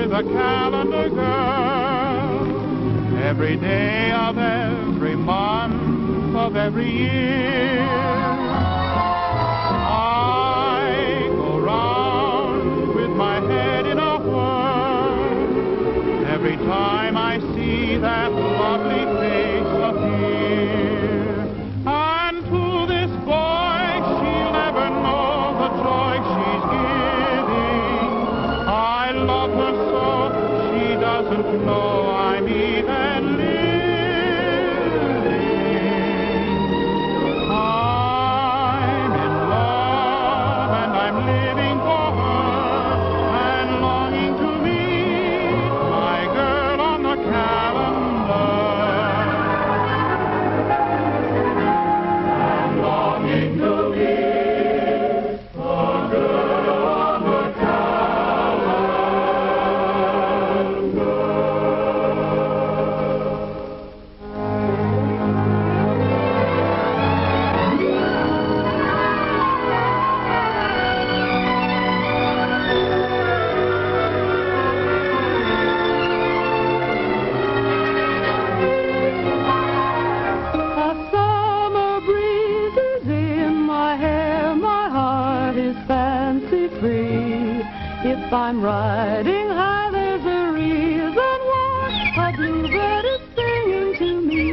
with a calendar girl, every day of every month of every year. I go round with my head in a whirl every time I see that lovely face appear. And to this boy, she'll never know the joy she's giving. I love her so, she doesn't know I'm even living. I'm in love and I'm living for her and longing to meet my girl on the calendar. I'm longing to meet the girl on the A summer breeze is in my hair, my heart is fancy free. If I'm riding high, there's a reason why a bluebird is singing to me.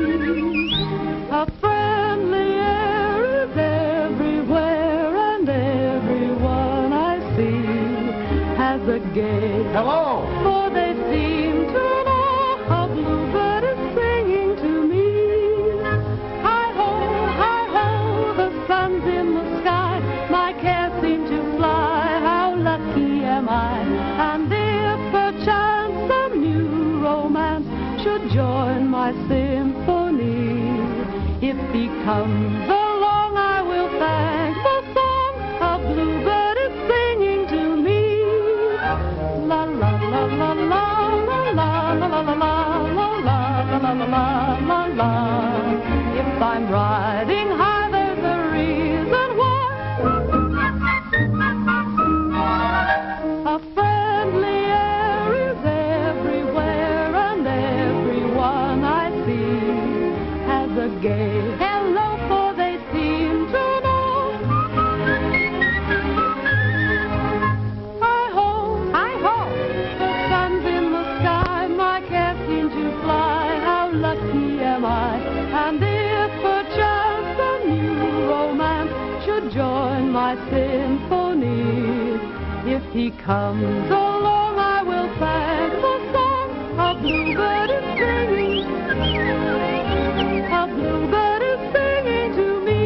A friendly air is everywhere, and everyone I see has a gay. Hello. For they seem to know a bluebird is singing to me. Hi-ho, the sun's in the sky. My cares seem to fly. How lucky am I? And if perchance some new romance should join my symphony, if he comes along, I will thank the song a bluebird is singing to me. La la la la la la la la la la la la la la la la. If I'm riding high, there's a reason why. A friendly air is everywhere, and everyone I see has a gay hello, for they seem to know. Hi-ho, the sun's in the sky, my cares seem to fly. How lucky am I? And if perchance a new romance should join my symphony, if he comes along, I will thank the song a bluebird is singing. A bluebird is singing to me.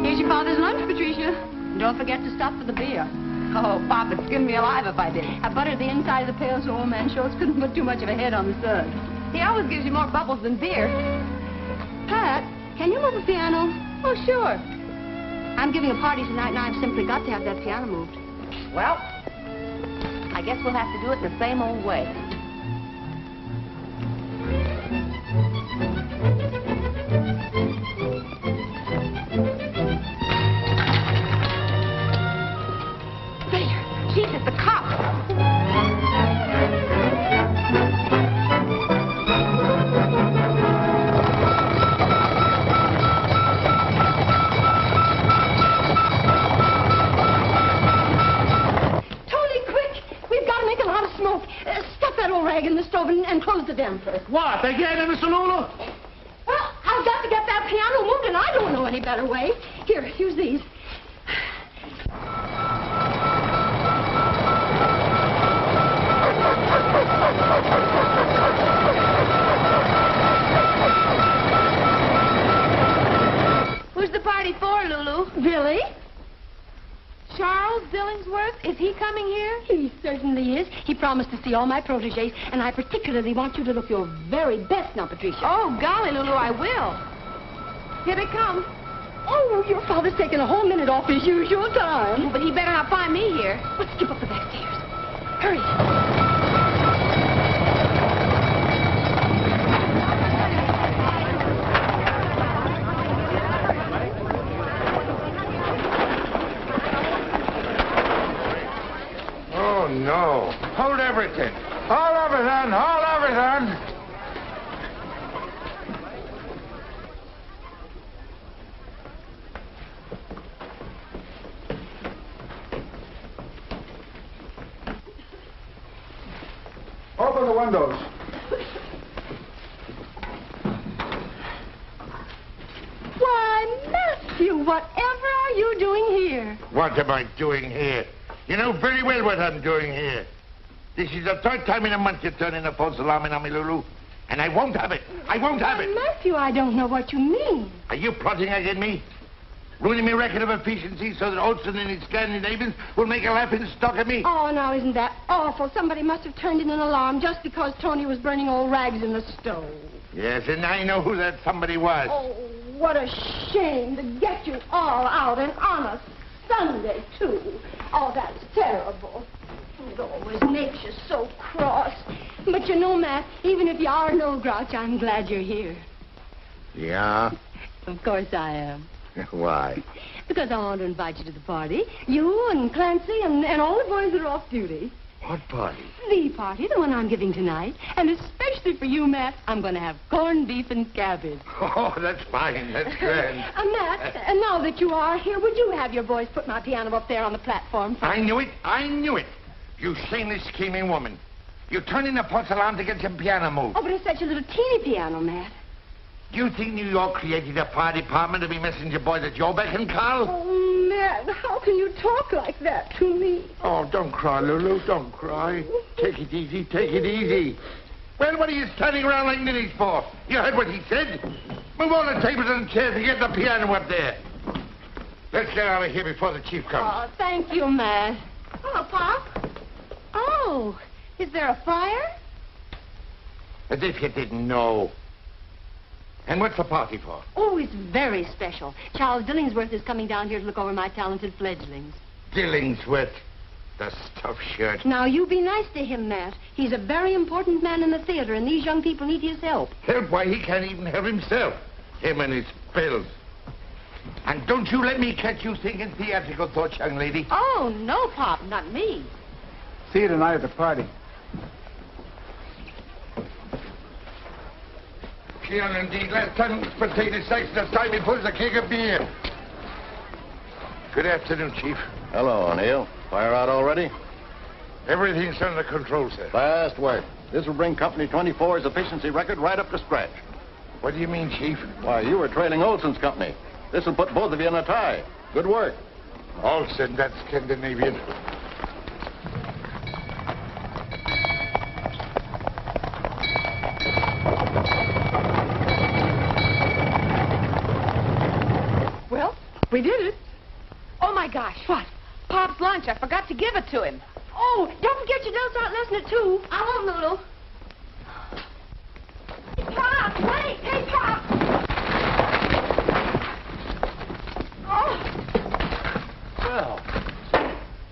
Here's your father's lunch, Patricia. Don't forget to stop for the beer. Oh, Pop, it'd skin me alive if I did. I buttered the inside of the pail so old man Schultz couldn't put too much of a head on the sud. He always gives you more bubbles than beer. Pat, can you move a piano? Oh, sure. I'm giving a party tonight, and I've simply got to have that piano moved. Well, I guess we'll have to do it the same old way. There, Jesus, the cops. Stuff that old rag in the stove and close the damper. What? They can't in the saloon? Well, I've got to get that piano moved, and I don't know any better way. Here, use these. Who's the party for, Lulu? Billy? Charles Dillingsworth? Is he coming here? He certainly is. He promised to see all my protégés, and I particularly want you to look your very best now, Patricia. Oh, golly, Lulu, I will. Here they come. Oh, your father's taking a whole minute off his usual time. But he better not find me here. Let's skip up the back stairs. Hurry. Oh, no. Hold everything. Hold everything. Hold everything. Open the windows. Why, Matthew, whatever are you doing here? What am I doing here? You know very well what I'm doing here. This is the third time in a month you're turning a false alarm on me, Lulu. And I won't have it. I won't have it. Matthew, I don't know what you mean. Are you plotting against me? Ruining my record of efficiency so that Olson and his Scandinavians will make a laughing stock of me? Oh, now, isn't that awful? Somebody must have turned in an alarm just because Tony was burning old rags in the stove. Yes, and I know who that somebody was. Oh, what a shame to get you all out and on a Sunday, too. Oh, that's terrible. It always makes you so cross. But you know, Matt, even if you are no grouch, I'm glad you're here. Yeah? Of course I am. Why? Because I want to invite you to the party. You and Clancy and all the boys that are off duty. What party? The party, the one I'm giving tonight. And especially for you, Matt, I'm going to have corned beef and cabbage. Oh, that's fine. That's grand. Matt, and now that you are here, would you have your boys put my piano up there on the platform? I knew it. I knew it. You shameless, scheming woman. You turned in a false alarm to get your piano moved. Oh, but it's such a little teeny piano, Matt. Do you think New York created a fire department to be messenger boys at your beck and call? Oh, Matt, how can you talk like that to me? Oh, don't cry, Lulu. Don't cry. Take it easy. Take it easy. Well, what are you standing around like ninnies for? You heard what he said. Move all the tables and chairs and get the piano up there. Let's get out of here before the chief comes. Oh, thank you, Matt. Oh, Pop. Oh, is there a fire? As if you didn't know. And what's the party for? Oh, it's very special. Charles Dillingsworth is coming down here to look over my talented fledglings. Dillingsworth. The stuffed shirt. Now, you be nice to him, Matt. He's a very important man in the theater, and these young people need his help. Help? Why, he can't even help himself. Him and his bills. And don't you let me catch you thinking theatrical thoughts, young lady. Oh, no, Pop, not me. See you tonight at the party. Cleon, indeed. Last time it was potato sacks, this time he pulls a keg of beer. Good afternoon, Chief. Hello, O'Neill. Fire out already? Everything's under control, sir. Fast work. This will bring Company 24's efficiency record right up to scratch. What do you mean, Chief? Why, you were trailing Olson's company. This will put both of you in a tie. Good work. Olson, that's Scandinavian. Well, we did it. Oh, my gosh. What? Pop's lunch. I forgot to give it to him. Oh, don't forget you don't start listening, too. I won't, Lulu. Hey, Pop, wait. Hey, Pop. Oh. Well,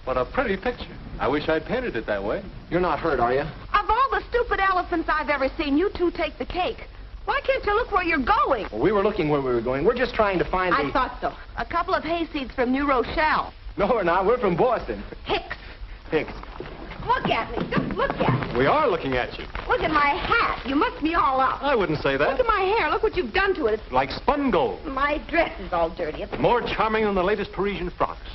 what a pretty picture. I wish I'd painted it that way. You're not hurt, are you? Of all the stupid elephants I've ever seen, you two take the cake. Why can't you look where you're going? Well, we were looking where we were going. We're just trying to find I thought so. A couple of hayseeds from New Rochelle. No, we're not. We're from Boston. Hicks. Hicks. Look at me. Just look at me. We are looking at you. Look at my hat. You must be all up. I wouldn't say that. Look at my hair. Look what you've done to it. Like spun gold. My dress is all dirty. More charming than the latest Parisian frocks.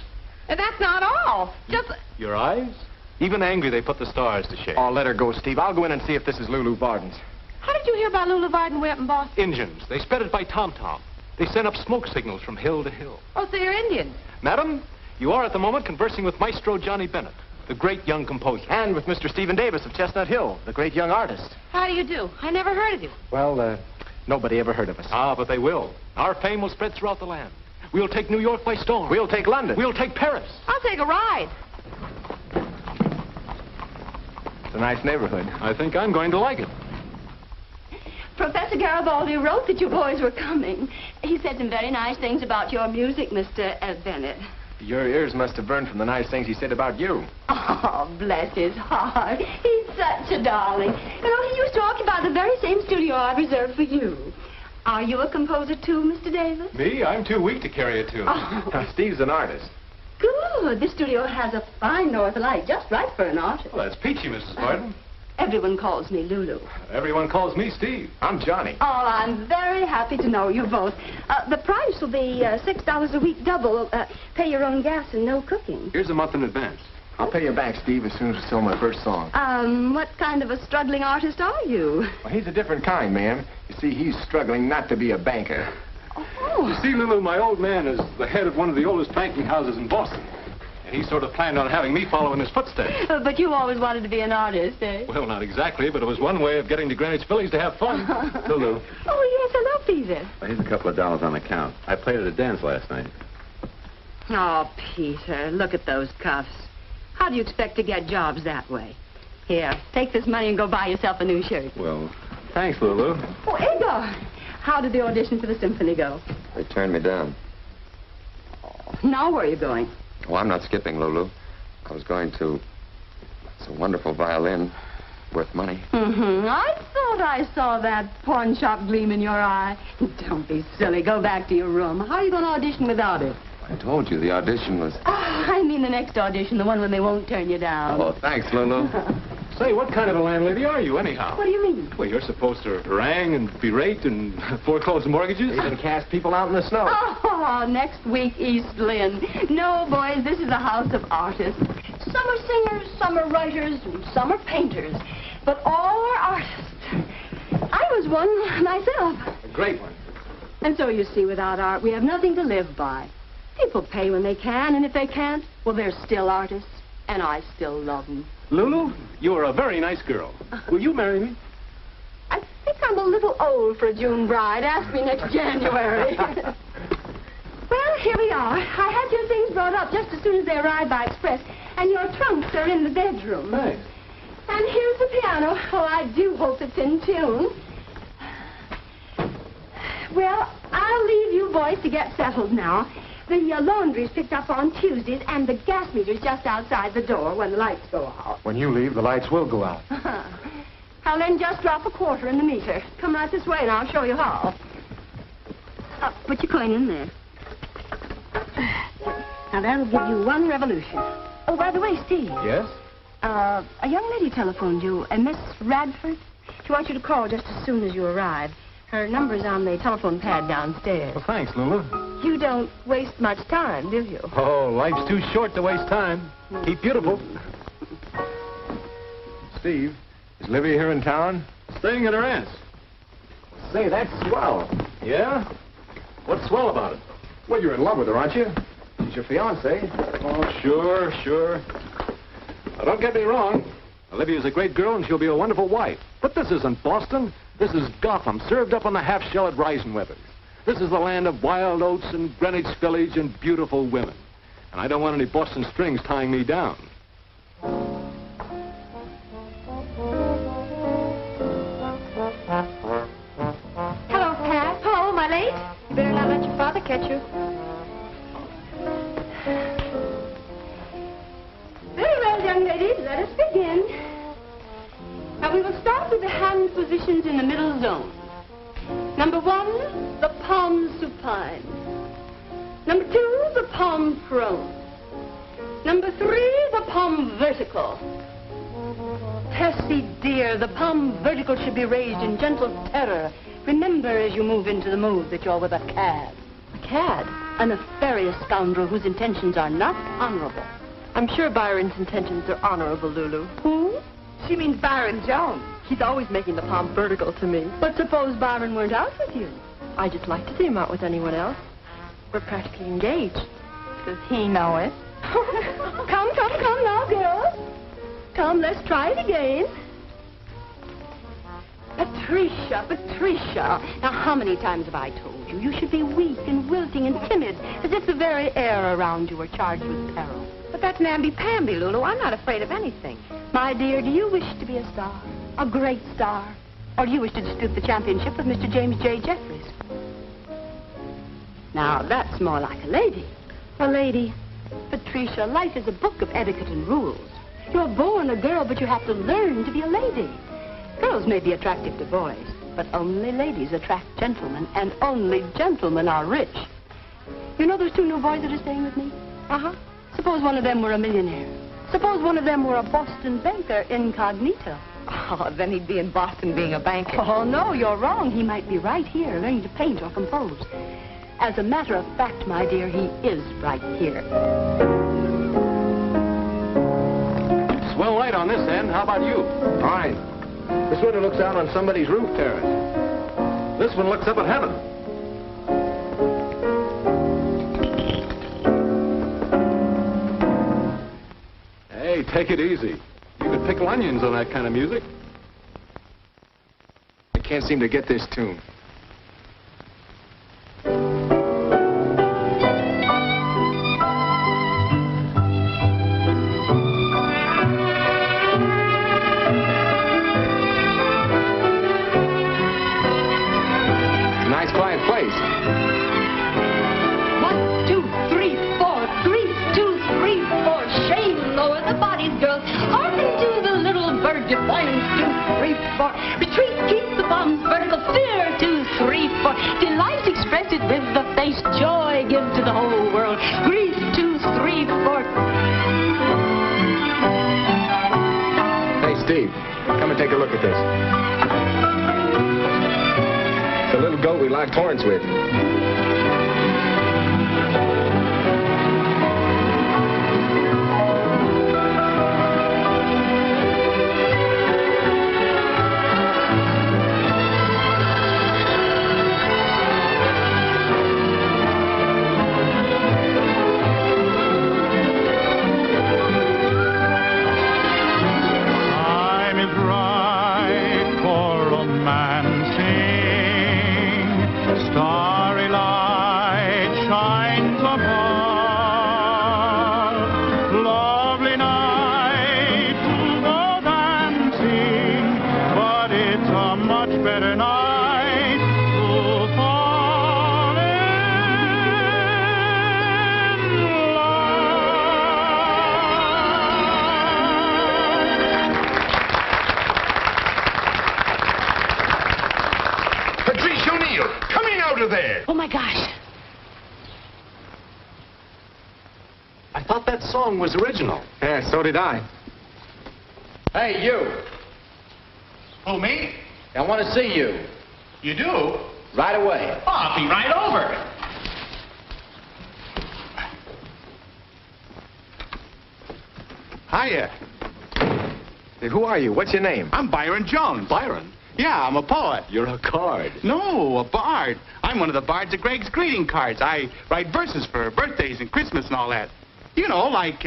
And that's not all. Just... Your eyes? Even angry, they put the stars to shame. Oh, let her go, Steve. I'll go in and see if this is Lulu Varden's. How did you hear about Lulu Varden way up in Boston? Engines. They spread it by tom-tom. They send up smoke signals from hill to hill. Oh, so you're Indian. Madam, you are at the moment conversing with Maestro Johnny Bennett, the great young composer. And with Mr. Stephen Davis of Chestnut Hill, the great young artist. How do you do? I never heard of you. Well, nobody ever heard of us. Ah, but they will. Our fame will spread throughout the land. We'll take New York by storm. We'll take London. We'll take Paris. I'll take a ride. It's a nice neighborhood. I think I'm going to like it. Professor Garibaldi wrote that you boys were coming. He said some very nice things about your music, Mr. Bennett. Your ears must have burned from the nice things he said about you. Oh, bless his heart. He's such a darling. You know, he used to occupy the very same studio I reserved for you. Are you a composer, too, Mr. Davis? Me? I'm too weak to carry a tune. Oh. Steve's an artist. Good. This studio has a fine north light, just right for an artist. Well, that's peachy, Mrs. Barton. Everyone calls me Lulu. Everyone calls me Steve. I'm Johnny. Oh, I'm very happy to know you both. The price will be $6 a week double. Pay your own gas and no cooking. Here's a month in advance. I'll pay you back, Steve, as soon as we sell my first song. What kind of a struggling artist are you? Well, he's a different kind, ma'am. You see, he's struggling not to be a banker. Oh. You see, Lulu, my old man is the head of one of the oldest banking houses in Boston. And he sort of planned on having me follow in his footsteps. But you always wanted to be an artist, eh? Well, not exactly, but it was one way of getting to Greenwich Village to have fun. Lulu. Oh, yes, hello, Peter. Well, here's a couple of dollars on account. I played at a dance last night. Oh, Peter, look at those cuffs. How do you expect to get jobs that way? Here, take this money and go buy yourself a new shirt. Well, thanks, Lulu. Oh, Igor, how did the audition for the symphony go? They turned me down. Now where are you going? Oh, I'm not skipping, Lulu. I was going to... It's a wonderful violin. Worth money. I thought I saw that pawn shop gleam in your eye. Don't be silly. Go back to your room. How are you going to audition without it? I told you the audition was... I mean the next audition, the one when they won't turn you down. Oh, thanks, Lulu. Say, what kind of a landlady are you, anyhow? What do you mean? Well, you're supposed to harangue and berate and foreclose mortgages. Even cast people out in the snow. Oh, next week, East Lynn. No, boys, this is a house of artists. Some are singers, some are writers, and some are painters. But all are artists. I was one myself. A great one. And so, you see, without art, we have nothing to live by. People pay when they can, and if they can't, well, they're still artists, and I still love them. Lulu, you are a very nice girl. Will you marry me? I think I'm a little old for a June bride. Ask me next January. Well, here we are. I had your things brought up just as soon as they arrived by express, and your trunks are in the bedroom. Thanks. And here's the piano. Oh, I do hope it's in tune. Well, I'll leave you boys to get settled now. The laundry's picked up on Tuesdays, and the gas meter's just outside the door when the lights go out. When you leave, the lights will go out. I'll then just drop a quarter in the meter. Come right this way, and I'll show you how. Put your coin in there. Now, that'll give you one revolution. Oh, by the way, Steve. Yes? A young lady telephoned you, Miss Radford. She wants you to call just as soon as you arrive. Her number's on the telephone pad downstairs. Well, thanks, Lulu. You don't waste much time, do you? Oh, life's too short to waste time. Keep beautiful. Steve, is Livy here in town? Staying at her aunt's. Say, that's swell. Yeah? What's swell about it? Well, you're in love with her, aren't you? She's your fiancée. Oh, sure. Now, don't get me wrong. Olivia's a great girl, and she'll be a wonderful wife. But this isn't Boston. This is Gotham, served up on the half-shell at Reisenweber's. This is the land of wild oats and Greenwich Village and beautiful women. And I don't want any Boston strings tying me down. Hello, Pat. Hello, am I late? You better not let your father catch you. Very well, young ladies, let us begin. Now, we will start with the hand positions in the middle zone. Number 1, the palm supine. Number 2, the palm prone. Number 3, the palm vertical. Tessie, dear, the palm vertical should be raised in gentle terror. Remember as you move into the move that you're with a cad. A cad? A nefarious scoundrel whose intentions are not honorable. I'm sure Byron's intentions are honorable, Lulu. Who? She means Byron Jones. He's always making the palm vertical to me. But suppose Byron weren't out with you? I just like to see him out with anyone else. We're practically engaged. Does he know it? Come now, girls. Come, let's try it again. Patricia. Now, how many times have I told you? You should be weak and wilting and timid, as if the very air around you were charged with peril. But that's namby-pamby, Lulu. I'm not afraid of anything. My dear, do you wish to be a star? A great star? Or do you wish to dispute the championship with Mr. James J. Jeffries? Now, that's more like a lady. A lady. Patricia, life is a book of etiquette and rules. You're born a girl, but you have to learn to be a lady. Girls may be attractive to boys, but only ladies attract gentlemen, and only gentlemen are rich. You know those 2 new boys that are staying with me? Uh-huh. Suppose one of them were a millionaire. Suppose one of them were a Boston banker incognito. Oh, then he'd be in Boston being a banker. Oh, no, you're wrong. He might be right here learning to paint or compose. As a matter of fact, my dear, he is right here. Swell light on this end. How about you? Fine. This window looks out on somebody's roof terrace. This one looks up at heaven. Hey, take it easy. You could pickle onions on that kind of music. I can't seem to get this tune. Nice quiet place. 1, 2, 3, 4. 3, 2, 3, 4. Shame lower the bodies, girls. Hearken to the little bird defiance. 2, 3, 4. Retreat, keep the bombs vertical. Fear, 2, 3, 4. Delight expressed with the face. Joy give to the whole world. Grief, 2, 3, 4. Hey, Steve, come and take a look at this. The little goat we locked horns with. Time is right for romancing. Starry light shines above. Lovely night to go dancing, but it's a much better night to fall in Patricia O'Neill, coming out of there. Oh, my gosh. I thought that song was original. Yeah, so did I. Hey, you. Who, me? I want to see you. You do? Right away. Oh, I'll be right over. Hiya. Hey, who are you? What's your name? I'm Byron Jones. Byron, Yeah, I'm a poet. you're a card. No, a bard. I'm one of the bards of Greg's greeting cards. I write verses for birthdays and Christmas and all that. You know, like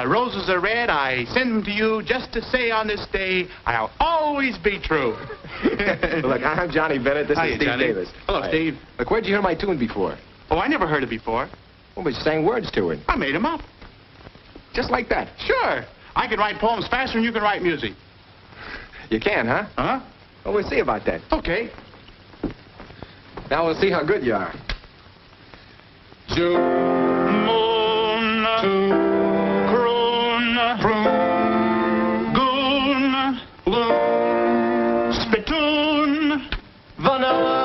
roses are red, I send them to you just to say on this day, I'll always be true. Look, I'm Johnny Bennett. This Hiya, is Steve Johnny. Davis. Hello, Hi. Steve. Look, where'd you hear my tune before? Oh, I never heard it before. Well, we sang words to it. I made them up. Just like that. Sure. I can write poems faster than you can write music. You can, huh? Huh? Well, we'll see about that. Okay. Now we'll see how good you are. Moon, croon, goon, loon, spittoon, vanilla,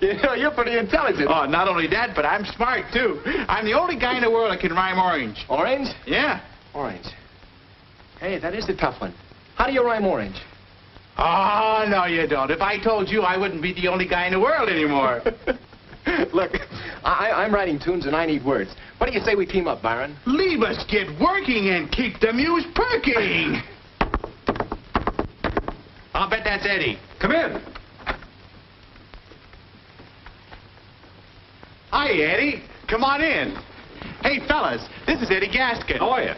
You know, you're pretty intelligent. Oh, not only that, but I'm smart, too. I'm the only guy in the world that can rhyme orange. Orange? Yeah. Orange. Hey, that is a tough one. How do you rhyme orange? Oh, no, you don't. If I told you, I wouldn't be the only guy in the world anymore. Look, I'm writing tunes and I need words. What do you say we team up, Byron? Leave us get working and keep the muse perking. I'll bet that's Eddie. Come in. Hi, Eddie. Come on in. Hey, fellas, this is Eddie Gaskin. How are you?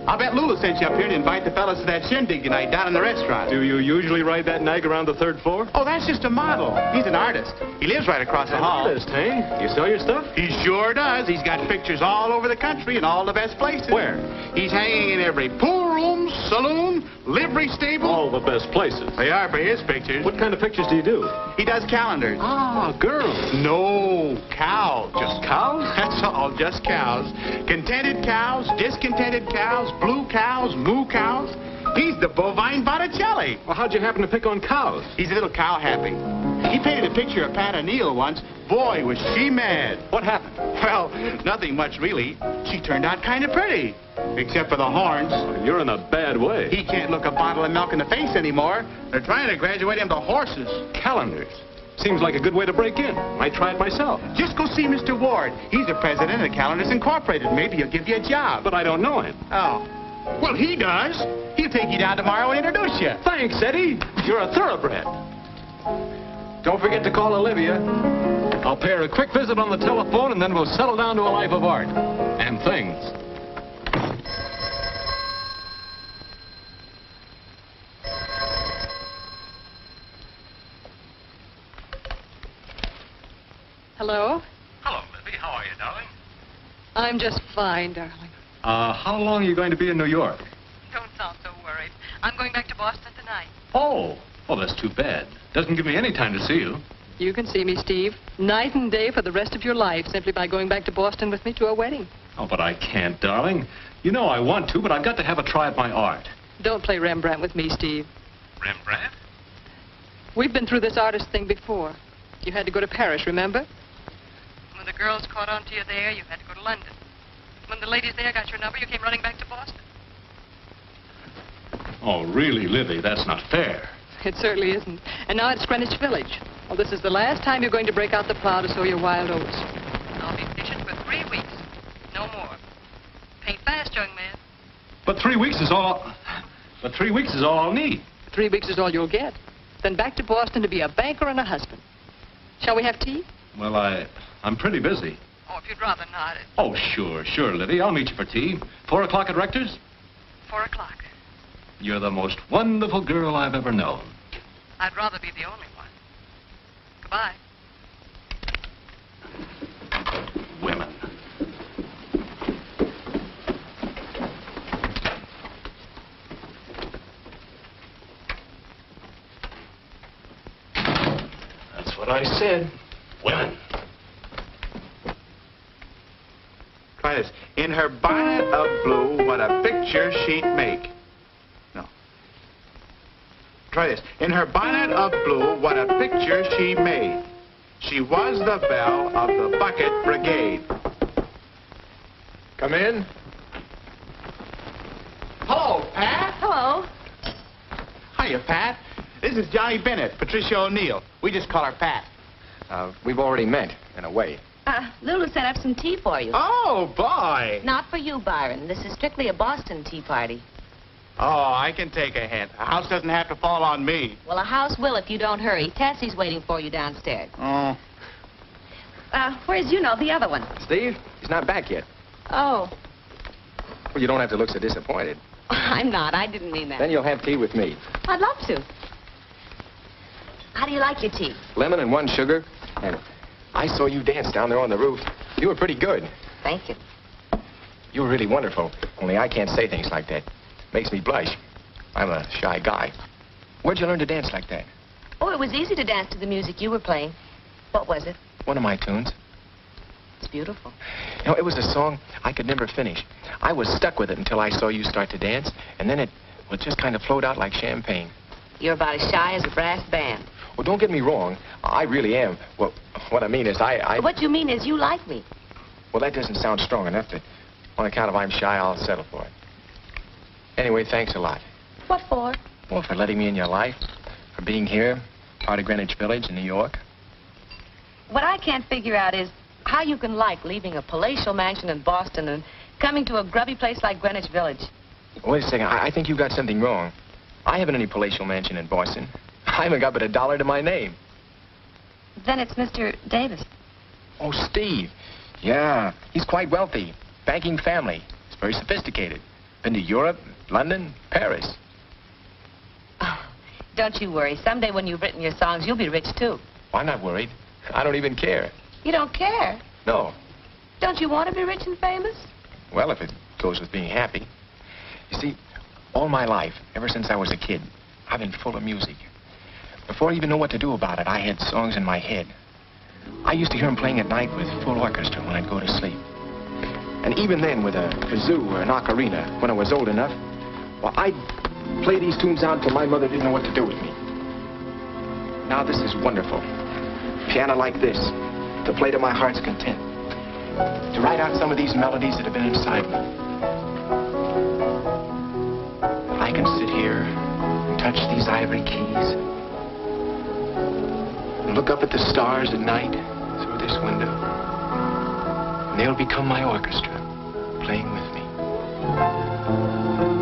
I'll bet Lula sent you up here to invite the fellas to that shindig tonight down in the restaurant. Do you usually ride that nag around the third floor? Oh, that's just a model. He's an artist. He lives right across the An hall. artist, hey? You sell your stuff? He sure does. He's got pictures all over the country in all the best places. Where? He's hanging in every pool room, saloon, livery stable. All the best places. They are for his pictures. What kind of pictures do you do? He does calendars. Ah, girls. No, cows. Just cows? That's all, just cows. Contented cows, discontented cows, blue cows, moo cows. He's the bovine Botticelli. Well, how'd you happen to pick on cows? He's a little cow happy. He painted a picture of Pat O'Neill once. Boy, was she mad. What happened? Well, nothing much, really. She turned out kind of pretty. Except for the horns. You're in a bad way. He can't look a bottle of milk in the face anymore. They're trying to graduate him to horses. Calendars. Seems like a good way to break in. Might try it myself. Just go see Mr. Ward. He's the president of Calendars Incorporated. Maybe he'll give you a job. But I don't know him. Oh. Well, he does. He'll take you down tomorrow and introduce you. Thanks, Eddie. You're a thoroughbred. Don't forget to call Olivia. I'll pay her a quick visit on the telephone, and then we'll settle down to a life of art. And things. Hello? Hello, Libby. How are you, darling? I'm just fine, darling. How long are you going to be in New York? Don't sound so worried. I'm going back to Boston tonight. Oh, well, that's too bad. Doesn't give me any time to see you. You can see me, Steve, night and day for the rest of your life, simply by going back to Boston with me to a wedding. Oh, but I can't, darling. You know I want to, but I've got to have a try at my art. Don't play Rembrandt with me, Steve. Rembrandt? We've been through this artist thing before. You had to go to Paris, remember? When the girls caught on to you there, you had to go to London. When the ladies there got your number, you came running back to Boston. Oh, really, Libby, that's not fair. It certainly isn't. And now it's Greenwich Village. Well, this is the last time you're going to break out the plow to sow your wild oats. I'll be fishing for 3 weeks. No more. Paint fast, young man. But 3 weeks is all... But 3 weeks is all I'll need. 3 weeks is all you'll get. Then back to Boston to be a banker and a husband. Shall we have tea? Well, I'm pretty busy. Oh, if you'd rather not. Oh, sure, Libby. I'll meet you for tea. 4 o'clock at Rector's? 4 o'clock. You're the most wonderful girl I've ever known. I'd rather be the only one. Goodbye. Women. That's what I said. Women. Try this. In her bonnet of blue, what a picture she'd make. No. Try this. In her bonnet of blue, what a picture she made. She was the belle of the bucket brigade. Come in. Hello, Pat. Hello. Hiya, Pat. This is Johnny Bennett, Patricia O'Neill. We just call her Pat. We've already met, in a way. Lulu set up some tea for you. Oh, boy. Not for you, Byron. This is strictly a Boston tea party. Oh, I can take a hint. A house doesn't have to fall on me. Well, a house will if you don't hurry. Tassie's waiting for you downstairs. Oh. Where's, the other one? Steve, he's not back yet. Oh. Well, you don't have to look so disappointed. I'm not. I didn't mean that. Then you'll have tea with me. I'd love to. How do you like your tea? Lemon and 1 sugar. And I saw you dance down there on the roof. You were pretty good. Thank you. You were really wonderful. Only I can't say things like that. Makes me blush. I'm a shy guy. Where'd you learn to dance like that? Oh, it was easy to dance to the music you were playing. What was it? One of my tunes. It's beautiful. You know, it was a song I could never finish. I was stuck with it until I saw you start to dance, and then it just kind of flowed out like champagne. You're about as shy as a brass band. Well, don't get me wrong. I really am. Well, what I mean is What you mean is you like me. Well, that doesn't sound strong enough. On account of I'm shy, I'll settle for it. Anyway, thanks a lot. What for? Well, for letting me in your life, for being here, part of Greenwich Village in New York. What I can't figure out is how you can like leaving a palatial mansion in Boston and coming to a grubby place like Greenwich Village. Wait a second. I think you got something wrong. I haven't any palatial mansion in Boston. I haven't got but $1 to my name. Then it's Mr. Davis. Oh, Steve. Yeah, he's quite wealthy. Banking family. He's very sophisticated. Been to Europe, London, Paris. Oh, don't you worry. Someday when you've written your songs, you'll be rich, too. Well, I'm not worried. I don't even care. You don't care? No. Don't you want to be rich and famous? Well, if it goes with being happy. You see, all my life, ever since I was a kid, I've been full of music. Before I even knew what to do about it, I had songs in my head. I used to hear them playing at night with full orchestra when I'd go to sleep. And even then, with a kazoo or an ocarina, when I was old enough, well, I'd play these tunes out until my mother didn't know what to do with me. Now this is wonderful. Piano like this, to play to my heart's content. To write out some of these melodies that have been inside me. I can sit here and touch these ivory keys and look up at the stars at night through this window. And they'll become my orchestra, playing with me.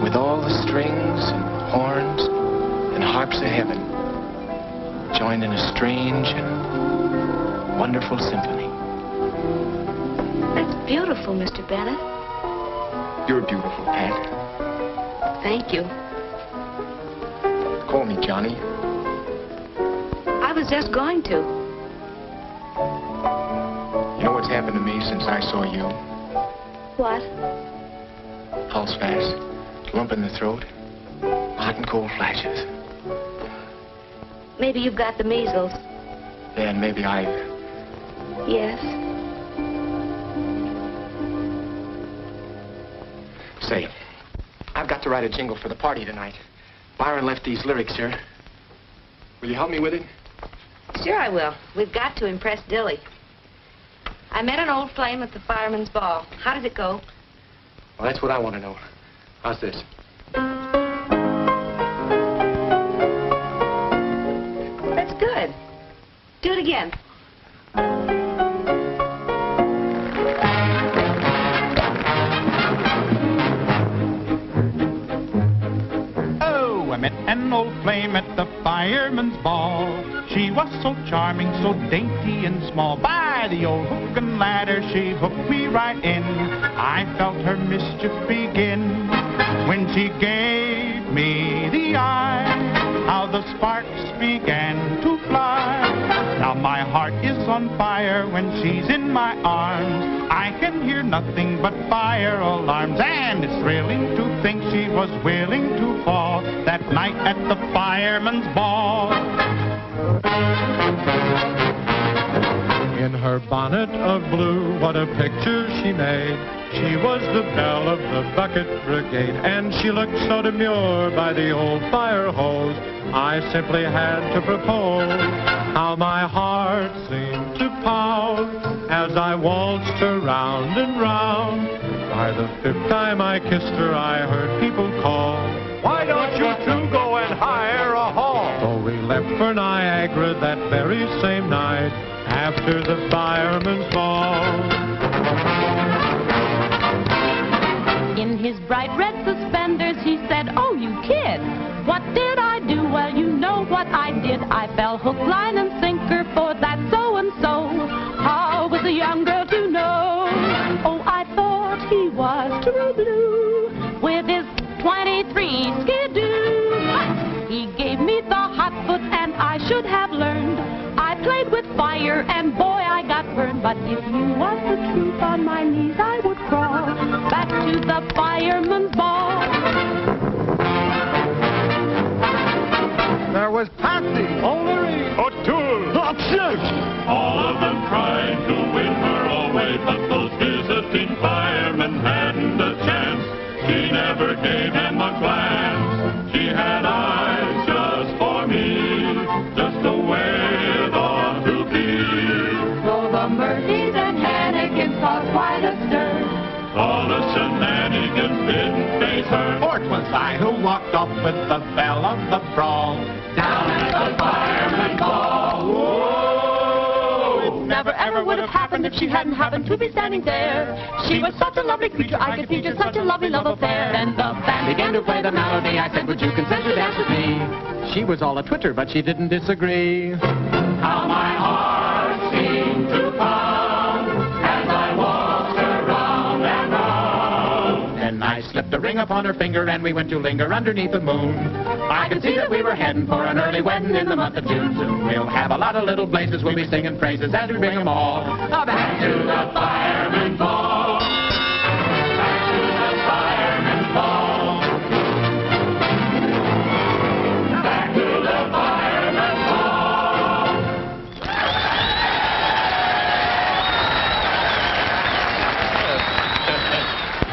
With all the strings and horns and harps of heaven joined in a strange and wonderful symphony. That's beautiful, Mr. Bennett. You're beautiful, Pat. Thank you. Call me Johnny. I was just going to. You know what's happened to me since I saw you? What? Pulse fast, lump in the throat, hot and cold flashes. Maybe you've got the measles. Yeah, and maybe I've... Yes. Say, I've got to write a jingle for the party tonight. Byron left these lyrics here. Will you help me with it? Sure I will. We've got to impress Dilly. I met an old flame at the fireman's ball. How did it go? Well, that's what I want to know. How's this? That's good. Do it again. Oh, I met an old flame at the fireman's ball. She was so charming, so dainty and small. By the old hook and ladder, she hooked me right in. I felt her mischief begin when she gave me the eye. How the sparks began to fly. Now my heart is on fire when she's in my arms. I can hear nothing but fire alarms. And it's thrilling to think she was willing to fall that night at the fireman's ball. In her bonnet of blue, what a picture she made. She was the belle of the bucket brigade, and she looked so demure by the old fire hose. I simply had to propose. How my heart seemed to pound as I waltzed her round and round. By the fifth time I kissed her, I heard people call, "Why don't you two go and hire a hall?" So we left for Niagara that very same night after the fireman's ball. In his bright red suspenders, he said, "Oh, you kid, what did I do?" "Well, you know what I did. I fell hook, line, and sinker for that so-and-so." How was a young girl to know? Oh, I thought he was true blue with his 23 skidoo. He gave me the hot foot, and I should have learned. I played with fire, and boy, I got burned. But if you want the truth, on my knees I would crawl back to the fireman's ball. There was Patsy, O'Leary, O'Toole, All of them tried to win her away, but those visiting firemen hadn't a chance. She never gave him a glance. She had eyes just for me, just the way it ought to be. So the Murphys and Hannigans caused quite a stir. All the shenanigans didn't face her. For 'twas I who walked off with the belle of the brawl. Down at the fireman's ball. Whoa! Never ever would have happened if she hadn't happened to be standing there. She was such a lovely creature, I could feature such a lovely love affair. Then the band began to play the melody. I said, "Would you consent to dance with me?" She was all a twitter, but she didn't disagree. How my heart seemed to pound as I walked her round and round. Then I slipped a ring upon her finger, and we went to linger underneath the moon. I could see that we were heading for an early wedding in the month of June. Soon we'll have a lot of little blazes. We'll be singing praises as we bring them all back to the fireman's ball. Back to the fireman's ball. Back to the fireman's ball.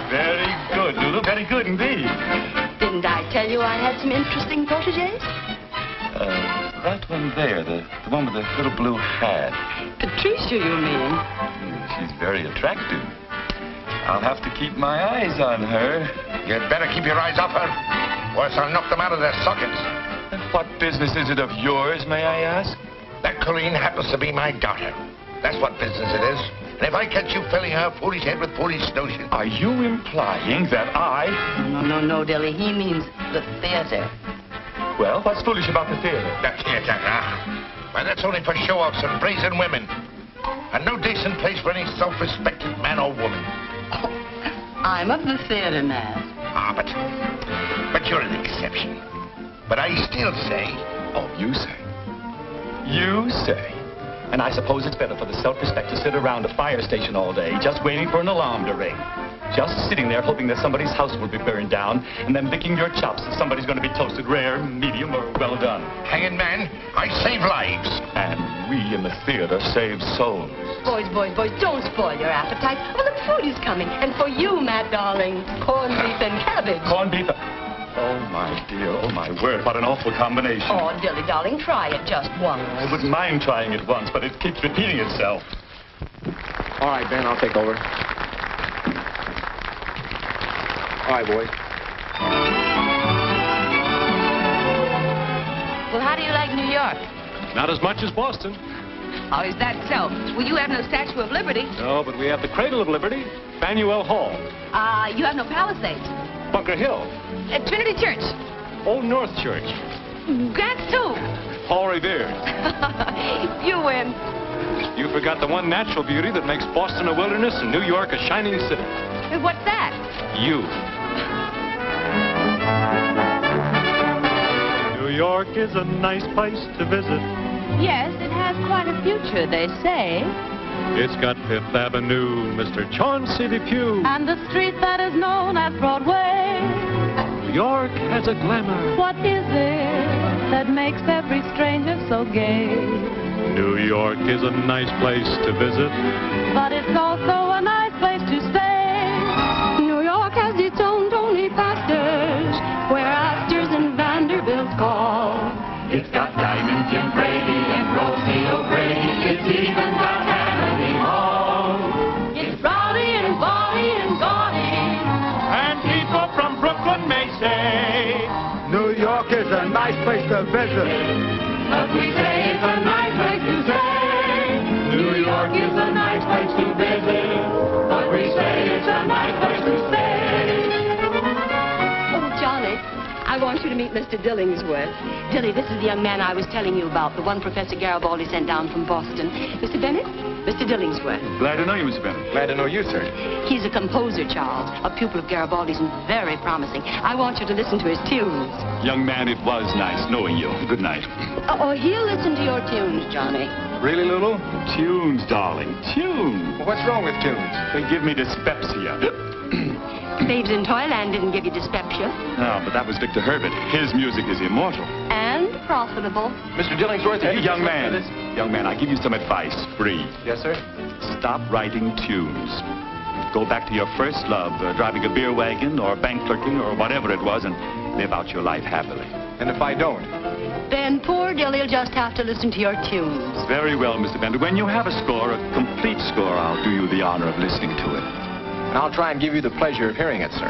Very good, Lulu. Very good indeed. Didn't I tell tell you I had some interesting protégés? That one there, the one with the little blue hat. Patricia, you mean? She's very attractive. I'll have to keep my eyes on her. You'd better keep your eyes off her, or else I'll knock them out of their sockets. And what business is it of yours, may I ask? That Colleen happens to be my daughter. That's what business it is. And if I catch you filling her foolish head with foolish notions... Are you implying that I... No, Dilly. He means the theater. Well, what's foolish about the theater? The theater, huh? Why, that's only for show-offs and brazen women. And no decent place for any self-respecting man or woman. I'm of the theater, man. Ah, but you're an exception. But I still say... Oh, you say? You say? And I suppose it's better for the self-respect to sit around a fire station all day, just waiting for an alarm to ring. Just sitting there hoping that somebody's house will be burned down, and then licking your chops if somebody's going to be toasted rare, medium, or well done. Hanging man, I save lives. And we in the theater save souls. Boys, don't spoil your appetite. Oh, look, food is coming. And for you, Matt, darling, corned beef and cabbage. Corned beef? Oh, my dear, oh, my word, what an awful combination. Oh, Dilly, darling, try it just once. I wouldn't mind trying it once, but it keeps repeating itself. All right, Ben, I'll take over. All right, boys. Well, how do you like New York? Not as much as Boston. Oh, is that so? Well, you have no Statue of Liberty. No, but we have the Cradle of Liberty, Faneuil Hall. You have no Palisades. Bunker Hill. Trinity Church. Old North Church. Grant's Tomb. Paul Revere. You win. You forgot the one natural beauty that makes Boston a wilderness and New York a shining city. What's that? You. New York is a nice place to visit. Yes, it has quite a future, they say. It's got Fifth Avenue, Mr. Chauncey Depew. And the street that is known as Broadway. New York has a glamour. What is it that makes every stranger so gay? New York is a nice place to visit. But it's also a nice place to stay. New York has its own Tony Pastors, where Astor's and Vanderbilt's call. It's got Diamond Jim Brady and Rosie O'Grady. It's even got Tammany Hall. It's rowdy and bawdy and gaudy. And people from Brooklyn may say, New York is a nice place to visit. But we say it's a nice place to stay. New York is a nice place to visit. But we say it's a nice place to stay. Oh, Johnny, I want you to meet Mr. Dillingsworth. Dilly, this is the young man I was telling you about, the one Professor Garibaldi sent down from Boston. Mr. Bennett, Mr. Dillingsworth. Glad to know you, Mr. Bennett. Glad to know you, sir. He's a composer, Charles, a pupil of Garibaldi's and very promising. I want you to listen to his tunes. Young man, it was nice knowing you. Good night. Oh, he'll listen to your tunes, Johnny. Really, Lulu? Tunes, darling. Tunes. Well, what's wrong with tunes? They give me dyspepsia. Babes in Toyland didn't give you dyspepsia. No, but that was Victor Herbert. His music is immortal. And profitable. Mr. Dillingsworth, Young man, I give you some advice, free. Yes, sir? Stop writing tunes. Go back to your first love, driving a beer wagon or bank clerking or whatever it was, and live out your life happily. And if I don't? Then poor Dilly'll just have to listen to your tunes. Very well, Mr. Bender. When you have a score, a complete score, I'll do you the honor of listening to it. And I'll try and give you the pleasure of hearing it, sir.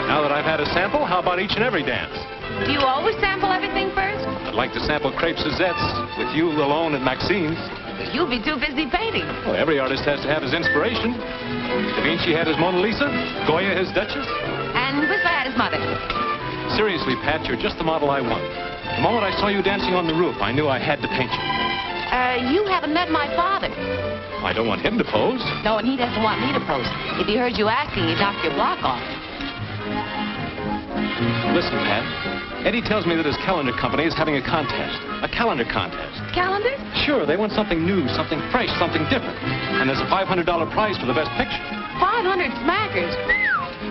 Now that I've had a sample, how about each and every dance? Do you always sample everything first? I'd like to sample Crepe Suzette's with you alone at Maxine's. You'll be too busy painting. Well, every artist has to have his inspiration. Da Vinci had his Mona Lisa, Goya his Duchess. And Whistler had his mother. Seriously, Pat, you're just the model I want. The moment I saw you dancing on the roof, I knew I had to paint you. You haven't met my father. I don't want him to pose. No, and he doesn't want me to pose. If he heard you acting, he'd knock your block off. Listen, Pat. Eddie tells me that his calendar company is having a contest. A calendar contest. Calendars? Sure, they want something new, something fresh, something different. And there's a $500 prize for the best picture. 500 smackers.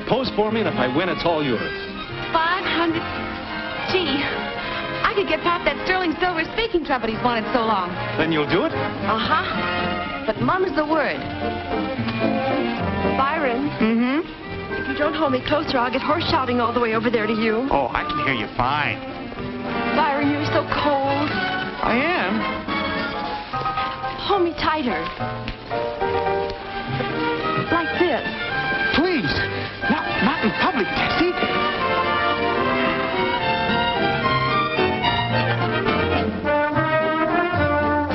Pose for me, and if I win, it's all yours. 500. Gee, I could get Pop that sterling silver speaking trumpet he's wanted so long. Then you'll do it? Uh-huh. But mum's the word. Byron. Mm-hmm. If you don't hold me closer, I'll get horse shouting all the way over there to you. Oh, I can hear you fine. Byron, you're so cold. I am. Hold me tighter. Like this. Please. Not in public, Tessie.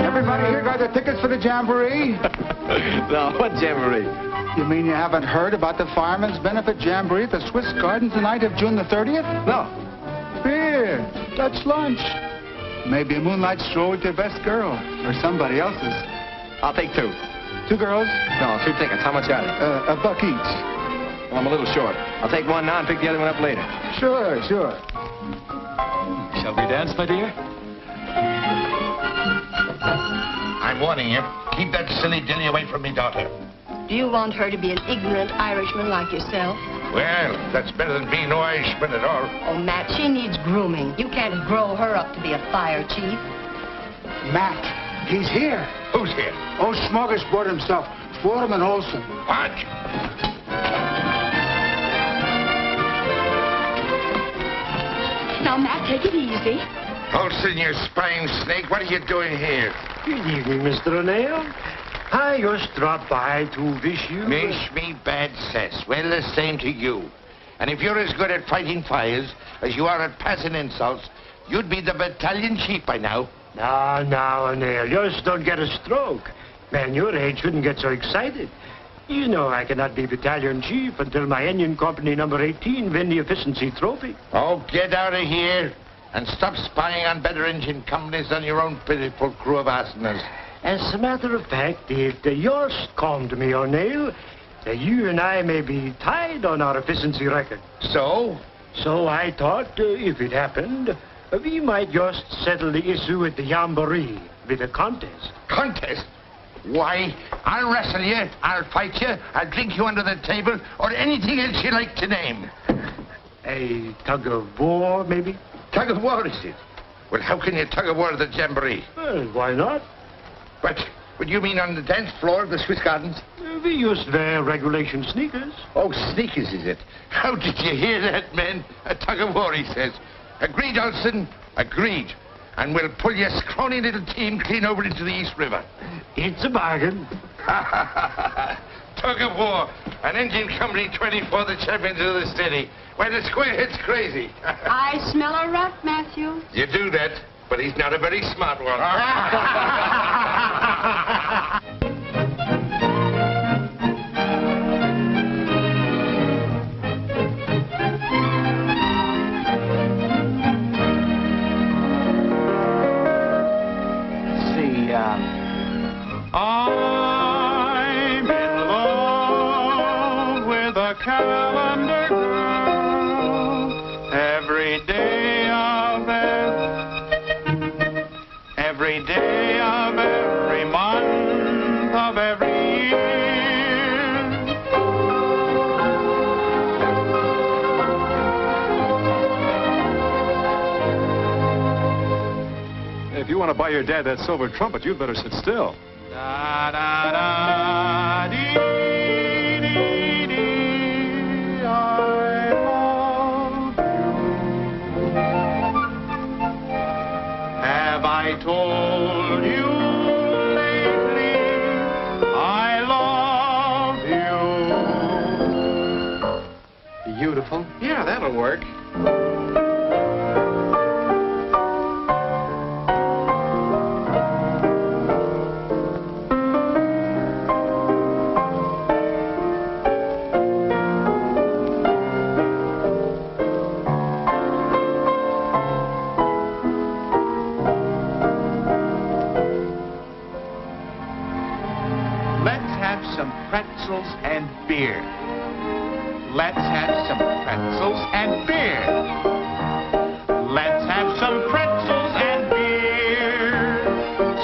Everybody here got the tickets for the jamboree? No, what jamboree? You mean you haven't heard about the Fireman's Benefit Jamboree at the Swiss Gardens the night of June the 30th? No. Beer, Dutch lunch. Maybe a moonlight stroll with your best girl, or somebody else's. I'll take 2. 2 girls? No, 2 tickets. How much are they? $1 each. Well, I'm a little short. I'll take one now and pick the other one up later. Sure. Shall we dance, my dear? I'm warning you. Keep that silly dilly away from me, daughter. Do you want her to be an ignorant Irishman like yourself? Well, that's better than being no Irishman at all. Oh, Matt, she needs grooming. You can't grow her up to be a fire chief. Matt, he's here. Who's here? Oh, Smorgasbord himself, Foreman Olson. What? Now, Matt, take it easy. Olson, you spying snake, what are you doing here? Good evening, Mr. O'Neill. I just dropped by to wish you... Wish me bad cess. Well, the same to you. And if you're as good at fighting fires as you are at passing insults, you'd be the battalion chief by now. Now, O'Neill, just don't get a stroke. Man your age shouldn't get so excited. You know I cannot be battalion chief until my engine company number 18 win the efficiency trophy. Oh, get out of here and stop spying on better engine companies than your own pitiful crew of arsenals. As a matter of fact, it just come to me, O'Neill, that you and I may be tied on our efficiency record. So? So I thought, if it happened, we might just settle the issue at the Jamboree with a contest. Contest? Why, I'll wrestle you, I'll fight you, I'll drink you under the table, or anything else you like to name. A tug of war, maybe? Tug of war, is it? Well, how can you tug of war at the Jamboree? Well, why not? But you mean on the dance floor of the Swiss Gardens? We used wear regulation sneakers. Oh, sneakers, is it? How did you hear that, men? A tug of war, he says. Agreed, Olson, agreed. And we'll pull your scrawny little team clean over into the East River. It's a bargain. Tug of war. An engine company 24, the champions of the city. Why, the squarehead's crazy. I smell a rat, Matthew. You do that, but he's not a very smart one. I'm in love with a calendar girl. Every day of every month of every year. If you want to buy your dad that silver trumpet, you'd better sit still. Da da da dee dee dee. I love you. Have I told you lately I love you? Beautiful. Yeah, that'll work. Pretzels and beer. Let's have some pretzels and beer. Let's have some pretzels and beer.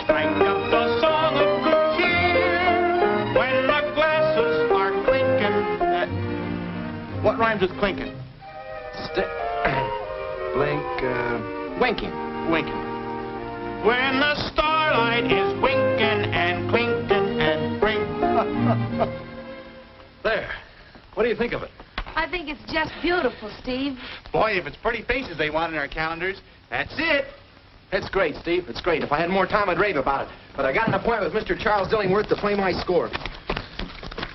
Strike up the song of good cheer when the glasses are clinking. What rhymes with clinking? Blink, Winking. Winking. When the starlight is winking and clinking and bring. There. What do you think of it? I think it's just beautiful, Steve. Boy, if it's pretty faces they want in our calendars, that's it. It's great, Steve. It's great. If I had more time, I'd rave about it. But I got an appointment with Mr. Charles Dillingworth to play my score.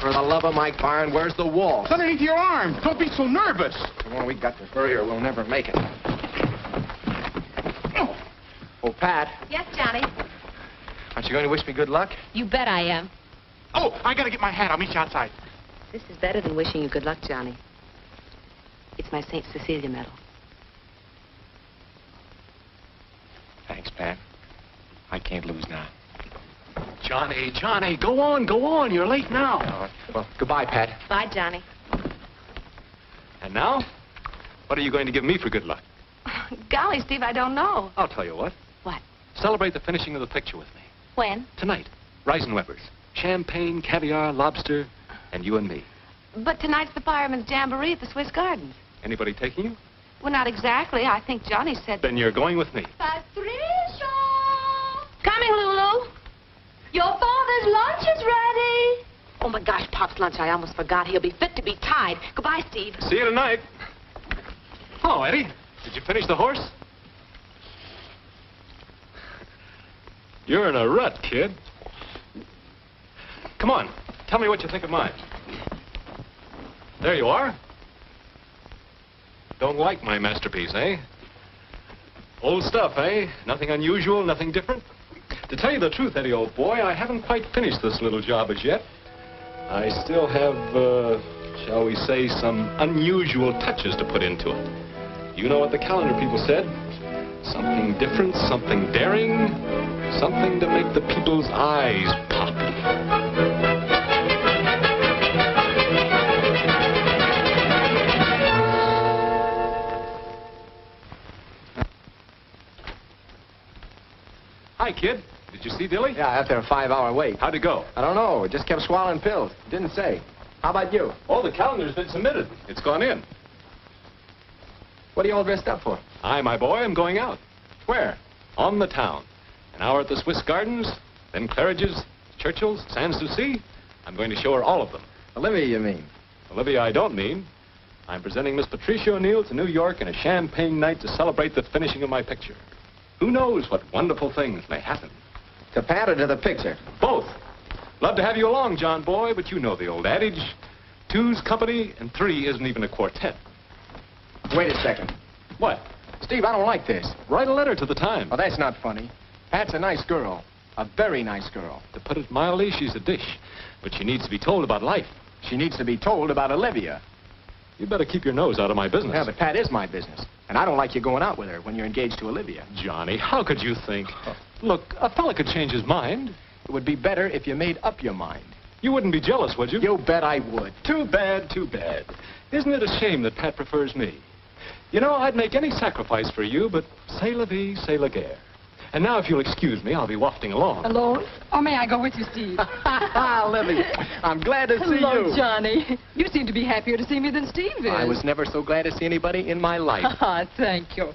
For the love of Mike Byron, where's the wall? It's underneath your arm. Don't be so nervous. Come on, we got to hurry or we'll never make it. Oh, Pat, Yes, Johnny. aren't you going to wish me good luck? You bet I am. Oh, I gotta get my hat. I'll meet you outside. This is better than wishing you good luck, Johnny. It's my St. Cecilia medal. Thanks, Pat. I can't lose now. Johnny, Johnny, go on, go on. You're late now. Well, goodbye, Pat. Bye, Johnny. And now, what are you going to give me for good luck? Golly, Steve, I don't know. I'll tell you what. What? Celebrate the finishing of the picture with me. When? Tonight. Reisenweber's. Champagne, caviar, lobster, and you and me. But tonight's the Fireman's Jamboree at the Swiss Gardens. Anybody taking you? Well, not exactly. I think Johnny said... Then you're going with me. Patricia! Coming, Lulu. Your father's lunch is ready. Oh, my gosh, Pop's lunch. I almost forgot. He'll be fit to be tied. Goodbye, Steve. See you tonight. Oh, Eddie, did you finish the horse? You're in a rut, kid. Come on, tell me what you think of mine. There you are. Don't like my masterpiece, eh? Old stuff, eh? Nothing unusual, nothing different. To tell you the truth, Eddie, old boy, I haven't quite finished this little job as yet. I still have, shall we say, some unusual touches to put into it. You know what the calendar people said? Something different, something daring, something to make the people's eyes pop. Hi, kid. Did you see Dilly? Yeah, after a 5-hour wait. How'd it go? I don't know. It just kept swallowing pills. Didn't say. How about you? Oh, the calendar's been submitted. It's gone in. What are you all dressed up for? I, my boy, am going out. Where? On the town. An hour at the Swiss Gardens, then Claridge's, Churchill's, Sans Souci. I'm going to show her all of them. Olivia, you mean? Olivia, I don't mean. I'm presenting Miss Patricia O'Neill to New York in a champagne night to celebrate the finishing of my picture. Who knows what wonderful things may happen? To Pat or to the picture? Both. Love to have you along, John boy, but you know the old adage. Two's company and three isn't even a quartet. Wait a second. What? Steve, I don't like this. Write a letter to the Times. Oh, that's not funny. Pat's a nice girl. A very nice girl. To put it mildly, she's a dish. But she needs to be told about life. She needs to be told about Olivia. You better keep your nose out of my business. Yeah, but Pat is my business. And I don't like you going out with her when you're engaged to Olivia. Johnny, how could you think? Look, a fella could change his mind. It would be better if you made up your mind. You wouldn't be jealous, would you? You bet I would. Too bad, too bad. Isn't it a shame that Pat prefers me? You know, I'd make any sacrifice for you, but c'est la vie, c'est la guerre. And now, if you'll excuse me, I'll be wafting along. Alone? Or may I go with you, Steve? Libby, I'm glad to see you. Hello, Johnny. You seem to be happier to see me than Steve is. I was never so glad to see anybody in my life. Thank you.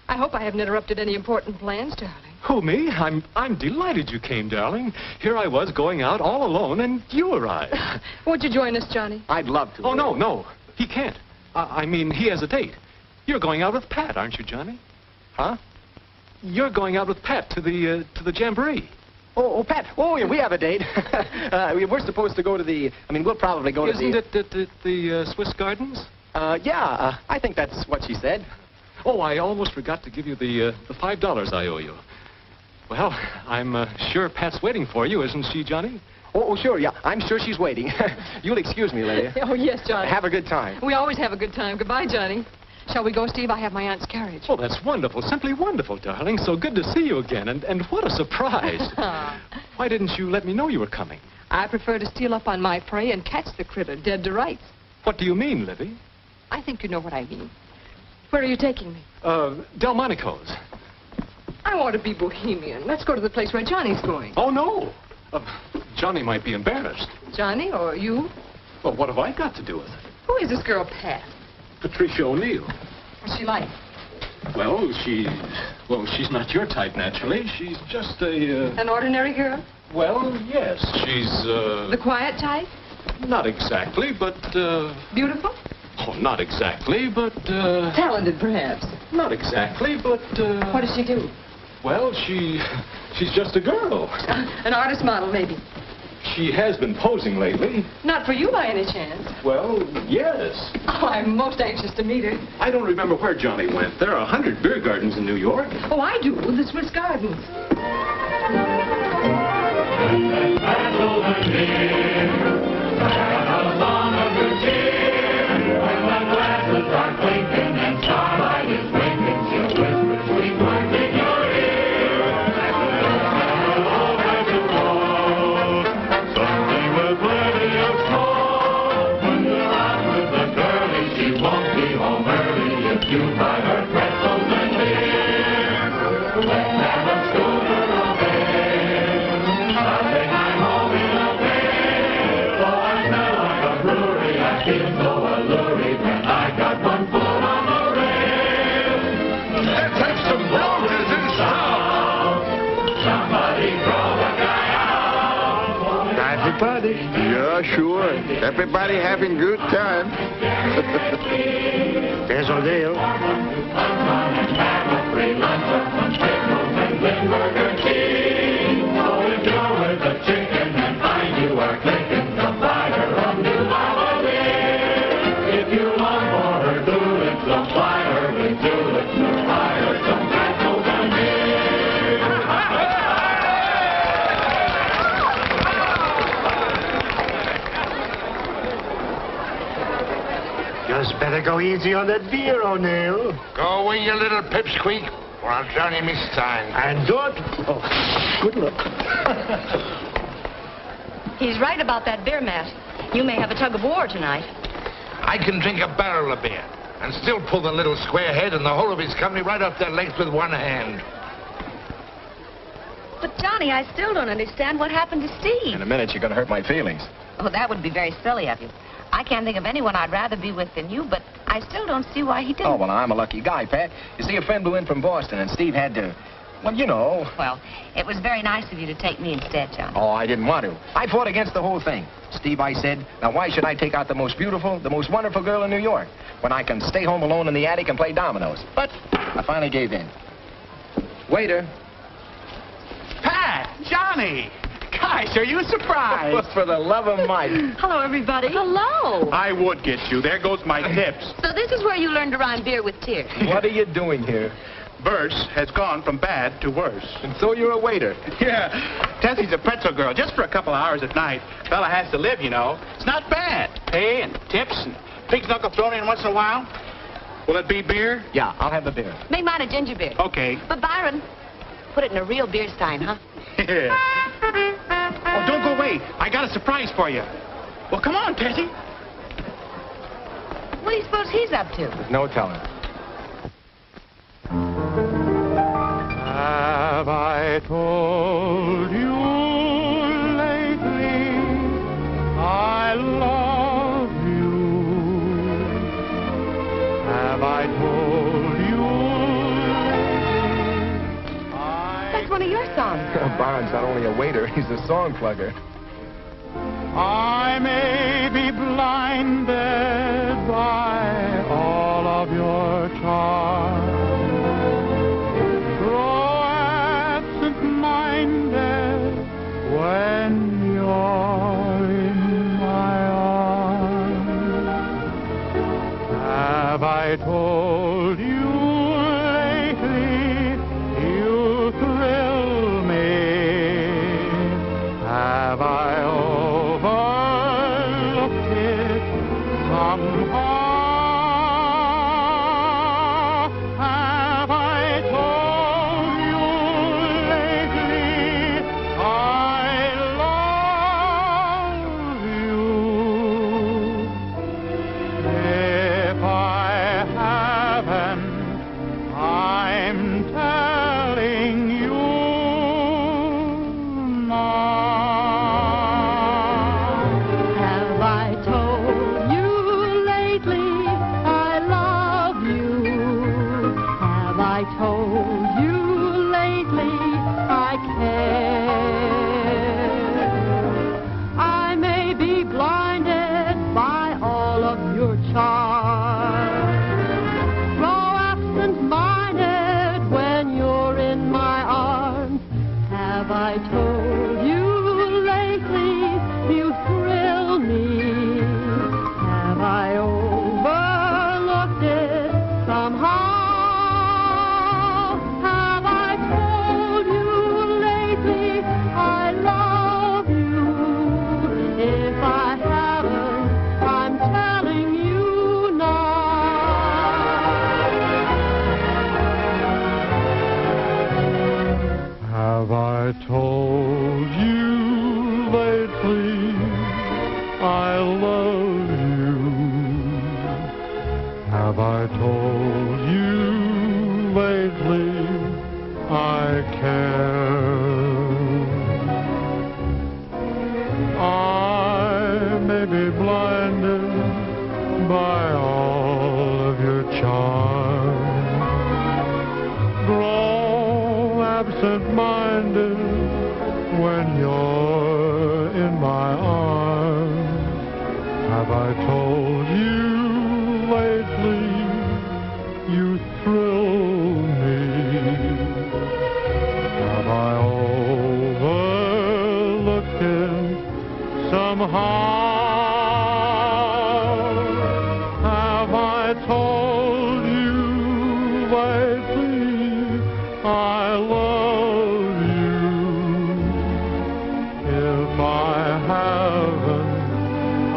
I hope I haven't interrupted any important plans, darling. Who, me? I'm delighted you came, darling. Here I was going out all alone, and you arrived. Won't you join us, Johnny? I'd love to. Oh, no. He can't. I mean, he has a date. You're going out with Pat, aren't you, Johnny? Huh? You're going out with Pat to the Jamboree. Oh, Pat. Oh, yeah, we have a date. We're supposed to go to the... we'll probably go to the... Isn't it at the Swiss Gardens? Yeah, I think that's what she said. Oh, I almost forgot to give you the $5 I owe you. Well, I'm sure Pat's waiting for you, isn't she, Johnny? Oh, sure, yeah. I'm sure she's waiting. You'll excuse me, Lydia. Oh, yes, Johnny. Have a good time. We always have a good time. Goodbye, Johnny. Shall we go, Steve? I have my aunt's carriage. Oh, that's wonderful. Simply wonderful, darling. So good to see you again. And what a surprise. Why didn't you let me know you were coming? I prefer to steal up on my prey and catch the critter dead to rights. What do you mean, Libby? I think you know what I mean. Where are you taking me? Delmonico's. I want to be bohemian. Let's go to the place where Johnny's going. Oh, no. Johnny might be embarrassed. Johnny or you? Well, what have I got to do with it? Who is this girl, Pat? Patricia O'Neill. What's she like? Well, she's not your type, naturally. She's just a, An ordinary girl? Well, yes. She's, The quiet type? Not exactly, but, Beautiful? Oh, not exactly, but, Talented, perhaps? Not exactly, but, What does she do? Well, she's just a girl. An artist model, maybe? She has been posing lately. Not for you by any chance? Well, yes. Oh, I'm most anxious to meet her. I don't remember where Johnny went. There are 100 beer gardens in New York. Oh, I do. The Swiss Gardens. Are clinking and starlight is winking, she'll whisper sweet words in your ear. All right to roll, someday with plenty of smoke. When you're out with the girlie, she won't be home early if you buy her pretzels and beer. Let's have a schooner of beer. Sunday night home in a bed. Oh, I smell like a brewery, I feel so alluring when I got one foot on the rail. Let's have some roses and stuff. Somebody throw a guy out. Everybody? Yeah, sure. Everybody having good time. There's O'Neill. Free lunch of some pickles and Limburger cheese. So if you're with a chicken and find you are clicking, the fire of New Holiday. If you long for her tulips, so fly her with tulips, or fly her some pretzels and beer. Just better go easy on that beer, O'Neill. Go away, you little pipsqueak, or I'll drown him this time. And don't... Oh, good luck. He's right about that beer, Matt. You may have a tug of war tonight. I can drink a barrel of beer and still pull the little square head and the whole of his company right off their legs with one hand. But, Johnny, I still don't understand what happened to Steve. In a minute, you're going to hurt my feelings. Oh, that would be very silly of you. I can't think of anyone I'd rather be with than you, but I still don't see why he didn't. Oh, well, I'm a lucky guy, Pat. You see, a friend blew in from Boston, and Steve had to, well, you know. Well, it was very nice of you to take me instead, John. Oh, I didn't want to. I fought against the whole thing. Steve, I said, now why should I take out the most beautiful, the most wonderful girl in New York when I can stay home alone in the attic and play dominoes? But I finally gave in. Waiter. Pat! Johnny! Gosh, are you surprised? For the love of Mike. Hello, everybody. Hello. I would get you. There goes my tips. So this is where you learned to rhyme beer with tears. What are you doing here? Verse has gone from bad to worse. And so you're a waiter. Yeah. Tessie's a pretzel girl, just for a couple hours at night. Fella has to live, you know. It's not bad. Pay and tips and pig's knuckle thrown in once in a while. Will it be beer? Yeah, I'll have the beer. Make mine a ginger beer. Okay. But, Byron, put it in a real beer stein, huh? Yeah. Oh, don't go away. I got a surprise for you. Well, come on, Tessie. What do you suppose he's up to? There's no telling. Have I told you lately I love you? Have I told you That's one of your songs. Barnes not only a waiter, he's a song plugger. I may be blinded by all of your charm, grow absent-minded when you're in my arms. Have I told you lately you thrill me? Have I overlooked it somehow? Have I told you lately I love you? If I haven't, absent-minded when you're in my arms. Have I told you lately you thrill me? Have I overlooked it somehow? Have I told you lately I love you? If I haven't, I'm telling you now. Have I told you lately I love you? Have I told you lately I care? I may be blinded by all of your charm, grow absent-minded when you're in my arms. Have I told you lately you thrill me? Have I overlooked it somehow? Have I told you lately I love you? If I haven't,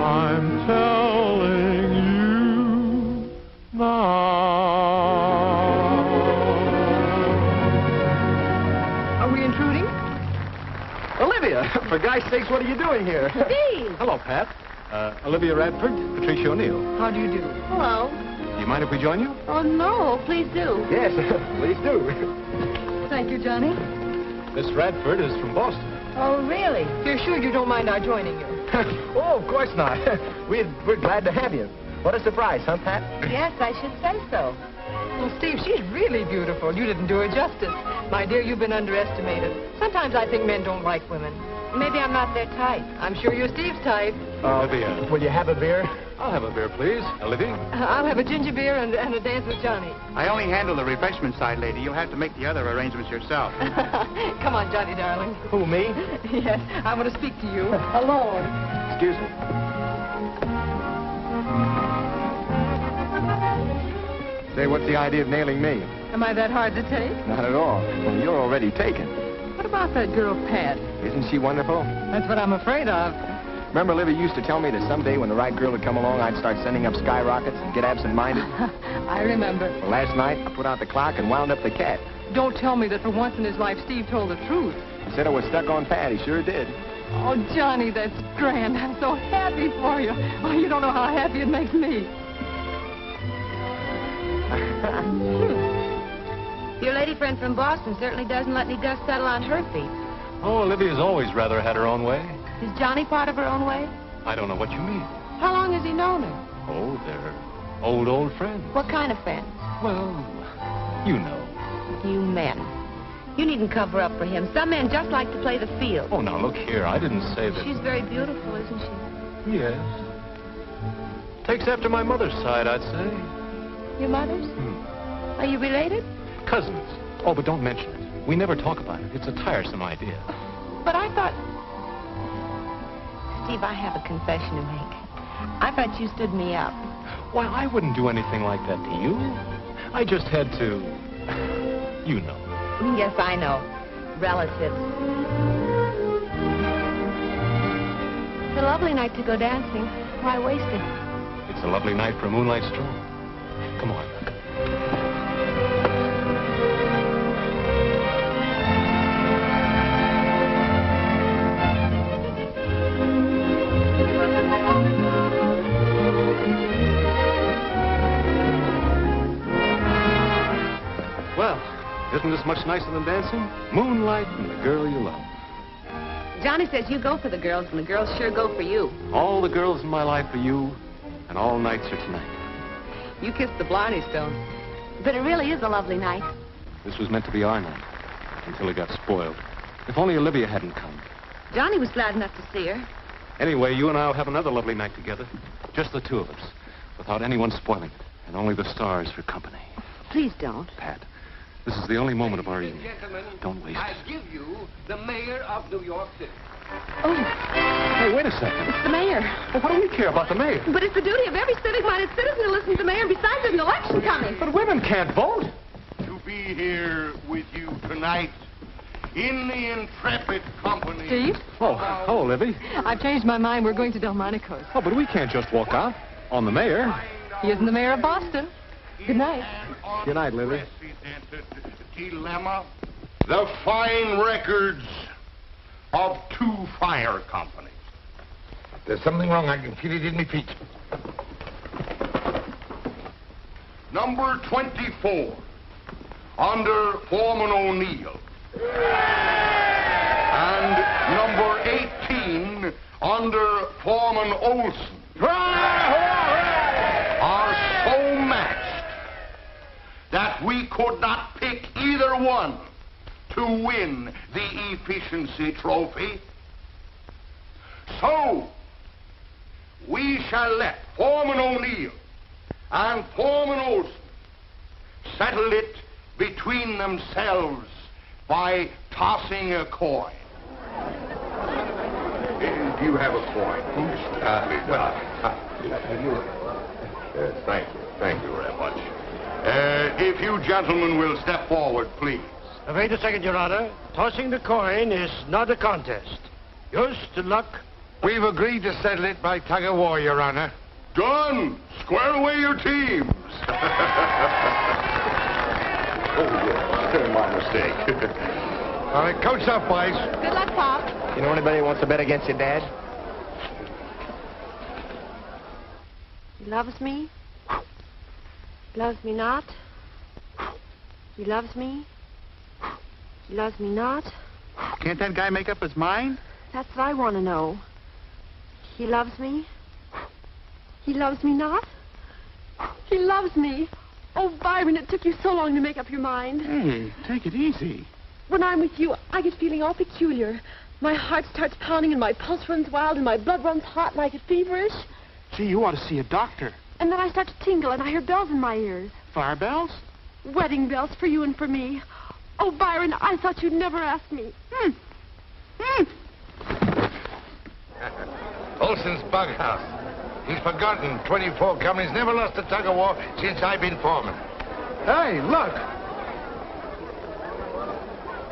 I'm telling you now. Are we intruding? Olivia, for God's sakes, what are you doing here? Steve! Hello, Pat. Olivia Radford, Patricia O'Neill. How do you do? Hello. Do you mind if we join you? Oh, no, please do. Yes, please do. Thank you, Johnny. Miss Radford is from Boston. Oh, really? You're sure you don't mind our joining you? Oh, of course not. We're glad to have you. What a surprise, huh, Pat? Yes, I should say so. Well, Steve, she's really beautiful. You didn't do her justice. My dear, you've been underestimated. Sometimes I think men don't like women. Maybe I'm not their type. I'm sure you're Steve's type. Olivia. Will you have a beer? I'll have a beer, please. Olivia? I'll have a ginger beer and a dance with Johnny. I only handle the refreshment side, lady. You'll have to make the other arrangements yourself. Come on, Johnny, darling. Who, me? Yes, I want to speak to you. Alone. Excuse me. Say, what's the idea of nailing me? Am I that hard to take? Not at all. Well, you're already taken. What about that girl, Pat? Isn't she wonderful? That's what I'm afraid of. Remember, Olivia used to tell me that someday when the right girl would come along, I'd start sending up skyrockets and get absent-minded? I remember. Well, last night, I put out the clock and wound up the cat. Don't tell me that for once in his life, Steve told the truth. He said I was stuck on Pat. He sure did. Oh, Johnny, that's grand. I'm so happy for you. Oh, you don't know how happy it makes me. Your lady friend from Boston certainly doesn't let any dust settle on her feet. Oh, Olivia's always rather had her own way. Is Johnny part of her own way? I don't know what you mean. How long has he known her? Oh, they're old friends. What kind of friends? Well, you know. You men. You needn't cover up for him. Some men just like to play the field. Oh, now, look here. I didn't say that. She's very beautiful, isn't she? Yes. Takes after my mother's side, I'd say. Your mother's? Are you related? Cousins. Oh, but don't mention it. We never talk about it. It's a tiresome idea. But I thought... Steve, I have a confession to make. I thought you stood me up. Why, I wouldn't do anything like that to you. I just had to... You know. Yes, I know. Relatives. It's a lovely night to go dancing. Why waste it? It's a lovely night for a moonlight stroll. Come on. Well, isn't this much nicer than dancing? Moonlight and the girl you love. Johnny says you go for the girls, and the girls sure go for you. All the girls in my life are you, and all nights are tonight. You kissed the Blarney Stone. But it really is a lovely night. This was meant to be our night, until it got spoiled. If only Olivia hadn't come. Johnny was glad enough to see her. Anyway, you and I will have another lovely night together. Just the two of us, without anyone spoiling it, and only the stars for company. please don't. Pat, this is the only moment of our evening. Don't waste I it. give you the mayor of New York City. Oh, Hey, wait a second. it's the mayor. Well, what do we care about the mayor? But it's the duty of every civic-minded citizen to listen to the mayor, and besides, there's an election coming. But women can't vote. To be here with you tonight in the intrepid company. Steve? Oh, hello, Libby. I've changed my mind. We're going to Delmonico's. Oh, but we can't just walk out on the mayor. He isn't the mayor of Boston. Good night. Good night, Libby. Dilemma. The fine records of 2 fire companies. There's something wrong. I can feel it in my feet. Number 24, under Foreman O'Neill. And number 18, under Foreman Olson. Are so matched that we could not pick either one to win the efficiency trophy. So, we shall let Foreman O'Neill and Foreman Olson settle it between themselves by tossing a coin. Do you have a coin? Thank you very much. If you gentlemen will step forward, please. Wait a second, Your Honor. Tossing the coin is not a contest. Yours to luck. We've agreed to settle it by tug of war, Your Honor. Done! Square away your teams! My mistake. All right, coach up, boys. Good luck, Pop. You know anybody who wants to bet against your dad? He loves me. He loves me not. He loves me. He loves me not. Can't that guy make up his mind? That's what I want to know. He loves me. He loves me not. He loves me. Oh, Byron, it took you so long to make up your mind. Hey, take it easy. When I'm with you, I get feeling all peculiar. My heart starts pounding and my pulse runs wild and my blood runs hot and I get feverish. Gee, you ought to see a doctor. And then I start to tingle and I hear bells in my ears. Fire bells? Wedding bells for you and for me. Oh, Byron, I thought you'd never ask me. Olson's bughouse. He's forgotten 24 companies never lost a tug of war since I've been foreman. Hey, look.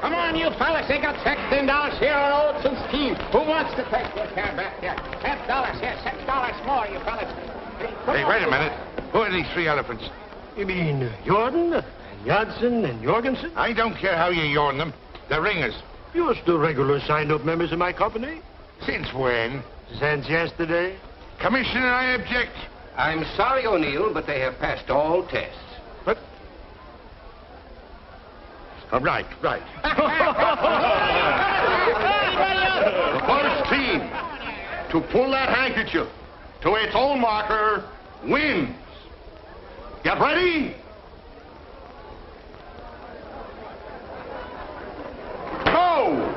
Come on, you fellas. They got $16 here on Olson's team. Who wants to take your care back here? $10 here, $6 more, you fellas. Hey, wait a minute. Who are these 3 elephants? You mean Jordan, and Janssen, and Jorgensen? I don't care how you yarn them. They're ringers. You're still regular signed-up members of my company. Since when? Since yesterday. Commissioner, I object. I'm sorry, O'Neill, but they have passed all tests. But... Right. The first team to pull that handkerchief to its own marker wins. Get ready? Go!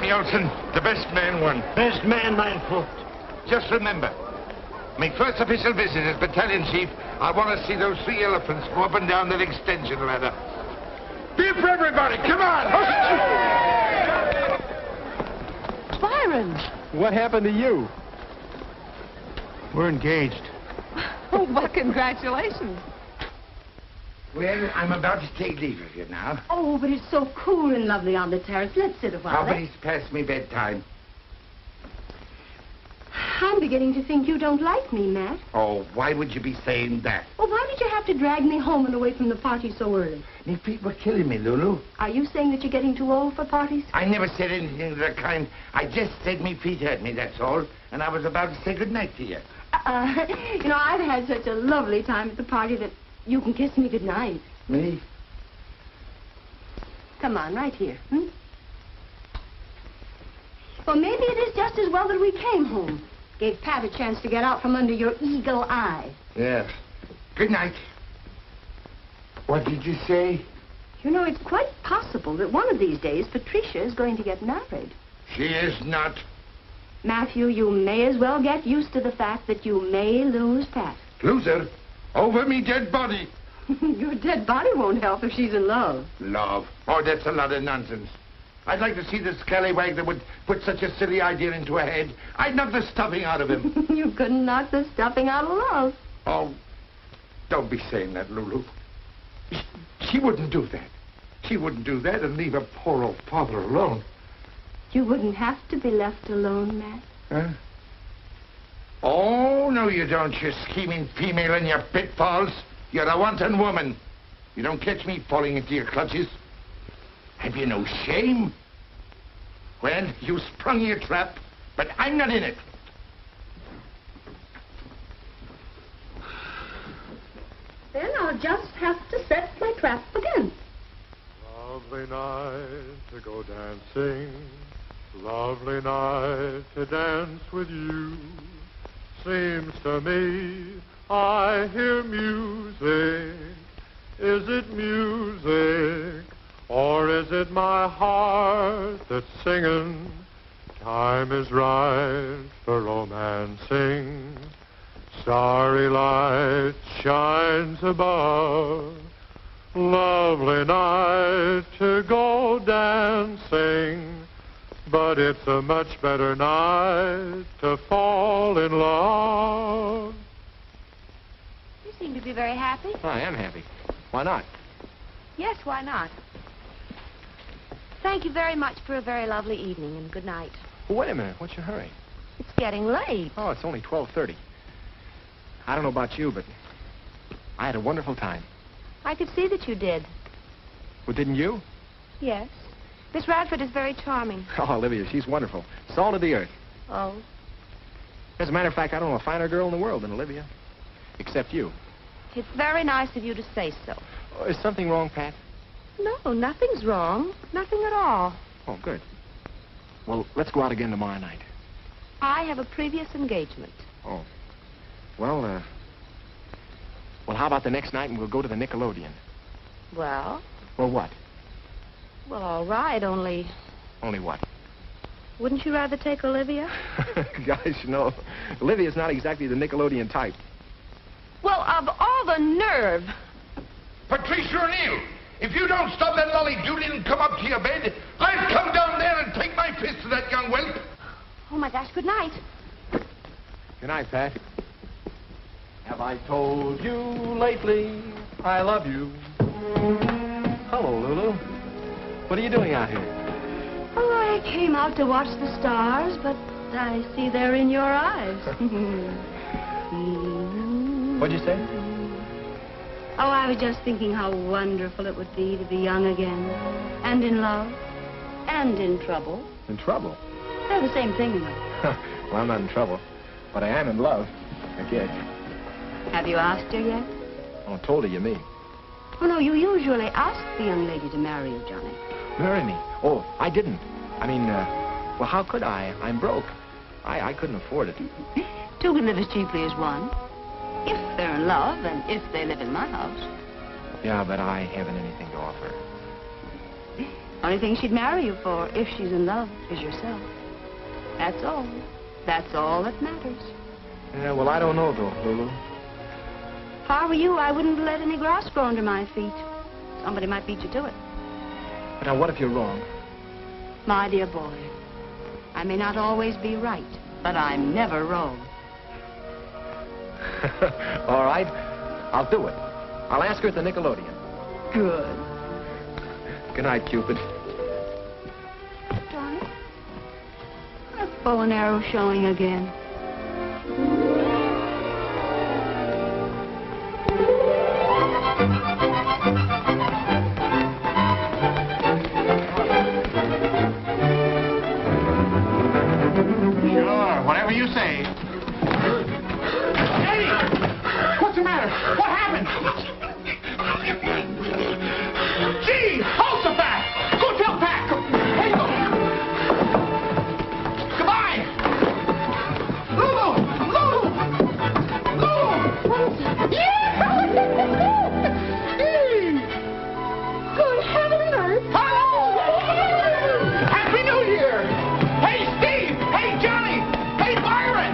Johnny Olsen. The best man won. Best man, mein Freund. Just remember, my first official visit as battalion chief, I want to see those 3 elephants go up and down that extension ladder. Beer for everybody, come on! Byron! What happened to you? We're engaged. Oh, well, congratulations. Well, I'm about to take leave of you now. Oh, but it's so cool and lovely on the terrace. Let's sit a while. Oh, but it's past me bedtime. I'm beginning to think you don't like me, Matt. Oh, why would you be saying that? Well, why did you have to drag me home and away from the party so early? Me feet were killing me, Lulu. Are you saying that you're getting too old for parties? I never said anything of that kind. I just said me feet hurt me, that's all. And I was about to say goodnight to you. You know, I've had such a lovely time at the party that you can kiss me goodnight. Me? Come on, right here. Well, maybe it is just as well that we came home. Gave Pat a chance to get out from under your eagle eye. Yes. Good night. What did you say? You know, it's quite possible that one of these days Patricia is going to get married. She is not. Matthew, you may as well get used to the fact that you may lose Pat. Lose her? Over me dead body. Your dead body won't help if she's in love. Love? Oh, that's a lot of nonsense. I'd like to see the scallywag that would put such a silly idea into her head. I'd knock the stuffing out of him. You couldn't knock the stuffing out of love. Oh, don't be saying that, Lulu. She wouldn't do that. She wouldn't do that and leave her poor old father alone. You wouldn't have to be left alone, Matt. Huh? Oh, no, you don't, you scheming female in your pitfalls. You're a wanton woman. You don't catch me falling into your clutches. Have you no shame? Well, you sprung your trap, but I'm not in it. Then I'll just have to set my trap again. Lovely night to go dancing. Lovely night to dance with you. Seems to me I hear music. Is it music? Or is it my heart that's singing? Time is right for romancing. Starry light shines above. Lovely night to go dancing. But it's a much better night to fall in love. You seem to be very happy. I am happy. Why not? Yes, why not? Thank you very much for a very lovely evening, and good night. Well, wait a minute. What's your hurry? It's getting late. Oh, it's only 12:30. I don't know about you, but I had a wonderful time. I could see that you did. Well, didn't you? Yes. Miss Radford is very charming. Oh, Olivia, she's wonderful. Salt of the earth. Oh. As a matter of fact, I don't know a finer girl in the world than Olivia. Except you. It's very nice of you to say so. Oh, is something wrong, Pat? No, nothing's wrong. Nothing at all. Oh, good. Well, let's go out again tomorrow night. I have a previous engagement. Oh. Well, how about the next night and we'll go to the Nickelodeon? Well? Well, what? Well, all right, only... Only what? Wouldn't you rather take Olivia? Guys, no. Olivia's not exactly the Nickelodeon type. Well, of all the nerve! Patricia O'Neill, if you don't stop that lolly Judy and come up to your bed, I'll come down there and take my fist to that young whelp. Oh, my gosh, good night. Good night, Pat. Have I told you lately I love you? Hello, Lulu. What are you doing out here? Oh, I came out to watch the stars, but I see they're in your eyes. What'd you say? Oh, I was just thinking how wonderful it would be to be young again, and in love, and in trouble. In trouble? They're the same thing, though. Well, I'm not in trouble, but I am in love, I guess. Have you asked her yet? Oh, told her you mean. Oh, no, you usually ask the young lady to marry you, Johnny. Marry me? Oh, I didn't. I mean, well, how could I? I'm broke. I couldn't afford it. Two can live as cheaply as one. If they're in love and if they live in my house. Yeah, but I haven't anything to offer. Only thing she'd marry you for, if she's in love, is yourself. That's all. That's all that matters. Yeah, well, I don't know, though, Lulu. If I were you, I wouldn't let any grass grow under my feet. Somebody might beat you to it. But now, what if you're wrong? My dear boy, I may not always be right, but I'm never wrong. All right, I'll do it. I'll ask her at the Nickelodeon. Good. Good night, Cupid. Johnny, that's bow and arrow showing again. Sure, whatever you say. Hey! What's the matter? What happened? Gee! Hold the bat! Go tell Pat! Hey, go! Goodbye! Lulu! Lulu! Lulu! Yeah! Good heavens! Hello! Happy New Year! Hey, Steve! Hey, Johnny! Hey, Byron!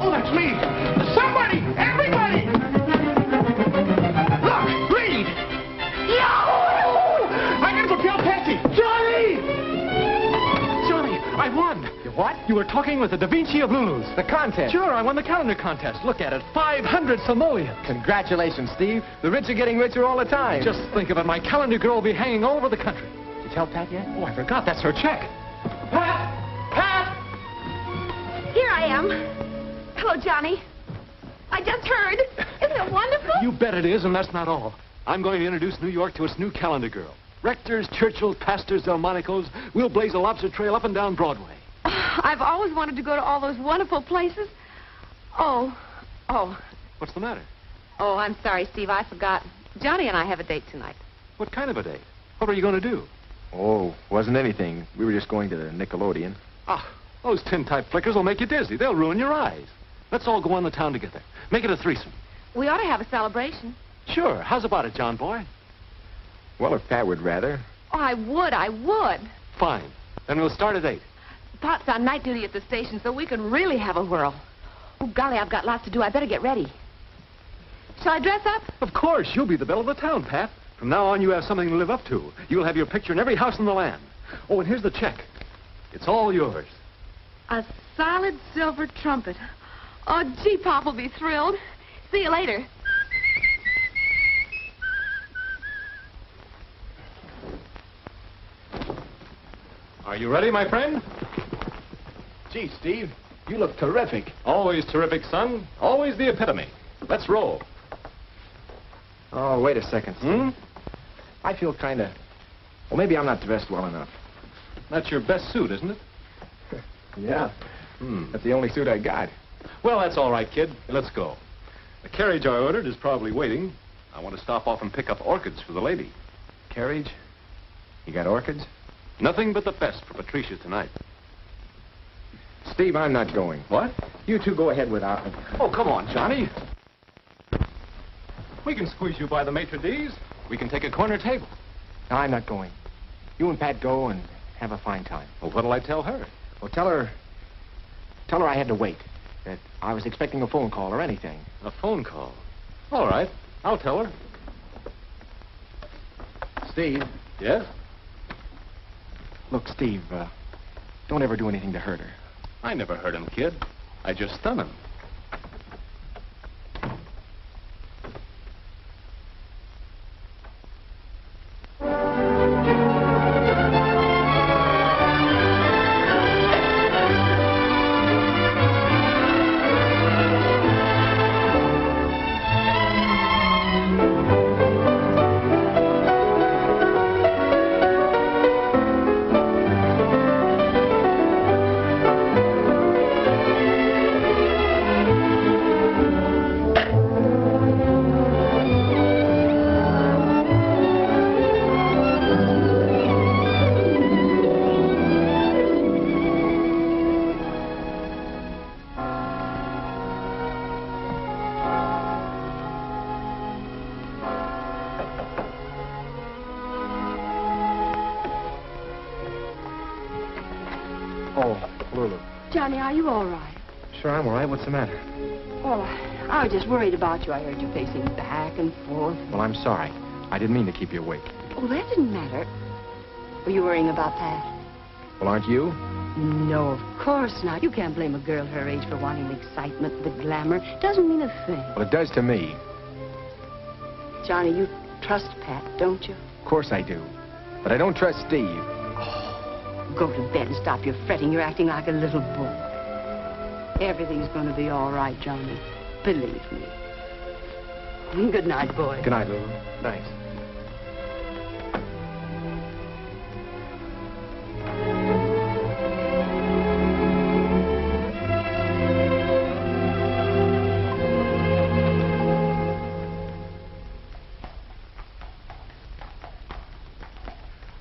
Oh, that's me! Somebody! Everybody! Look! Read! Yahoo! I gotta go tell Patsy! Johnny! Johnny, I won. You what? You were talking with the Da Vinci of Lulu's. The contest? Sure, I won the calendar contest. Look at it. 500 simoleons. Congratulations, Steve. The rich are getting richer all the time. Just think of it. My calendar girl will be hanging all over the country. Did you tell Pat yet? Oh, I forgot. That's her check. Pat! Here I am. Hello, Johnny. I just heard. Isn't it wonderful? You bet it is, and that's not all. I'm going to introduce New York to its new calendar girl. Rectors, Churchills, pastors, Delmonicos. We'll blaze a lobster trail up and down Broadway. I've always wanted to go to all those wonderful places. Oh. What's the matter? Oh, I'm sorry, Steve. I forgot. Johnny and I have a date tonight. What kind of a date? What are you going to do? Oh, wasn't anything. We were just going to the Nickelodeon. Ah, those tintype flickers will make you dizzy. They'll ruin your eyes. Let's all go on the town together. Make it a threesome. We ought to have a celebration. Sure. How's about it, John boy? Well, if Pat would rather. Oh, I would. Fine. Then we'll start at 8. Pot's on night duty at the station, so we can really have a whirl. Oh, golly, I've got lots to do. I better get ready. Shall I dress up? Of course. You'll be the belle of the town, Pat. From now on, you have something to live up to. You'll have your picture in every house in the land. Oh, and here's the check. It's all yours. A solid silver trumpet. Oh, gee, Pop will be thrilled. See you later. Are you ready, my friend? Gee, Steve, you look terrific. Always terrific, son. Always the epitome. Let's roll. Oh, wait a second, Steve. I feel kind of... Well, maybe I'm not dressed well enough. That's your best suit, isn't it? Yeah. That's the only suit I got. Well, that's all right, kid. Let's go. The carriage I ordered is probably waiting. I want to stop off and pick up orchids for the lady. Carriage? You got orchids? Nothing but the best for Patricia tonight. Steve, I'm not going. What? You two go ahead without me. Oh, come on, Johnny. We can squeeze you by the maitre d's. We can take a corner table. No, I'm not going. You and Pat go and have a fine time. Well, what'll I tell her? Well, tell her I had to wait. That I was expecting a phone call or anything. A phone call? All right. I'll tell her. Steve. Yes? Look, Steve, don't ever do anything to hurt her. I never hurt him, kid. I just stun him. Johnny, are you all right? Sure, I'm all right. What's the matter? Oh, I was just worried about you. I heard you pacing back and forth. Well, I'm sorry. I didn't mean to keep you awake. Oh, that didn't matter. Were you worrying about Pat? Well, aren't you? No, of course not. You can't blame a girl her age for wanting the excitement, the glamour. Doesn't mean a thing. Well, it does to me. Johnny, you trust Pat, don't you? Of course I do. But I don't trust Steve. Go to bed and stop your fretting. You're acting like a little boy. Everything's going to be all right, Johnny. Believe me. Good night, boy. Good night, Lulu. Thanks.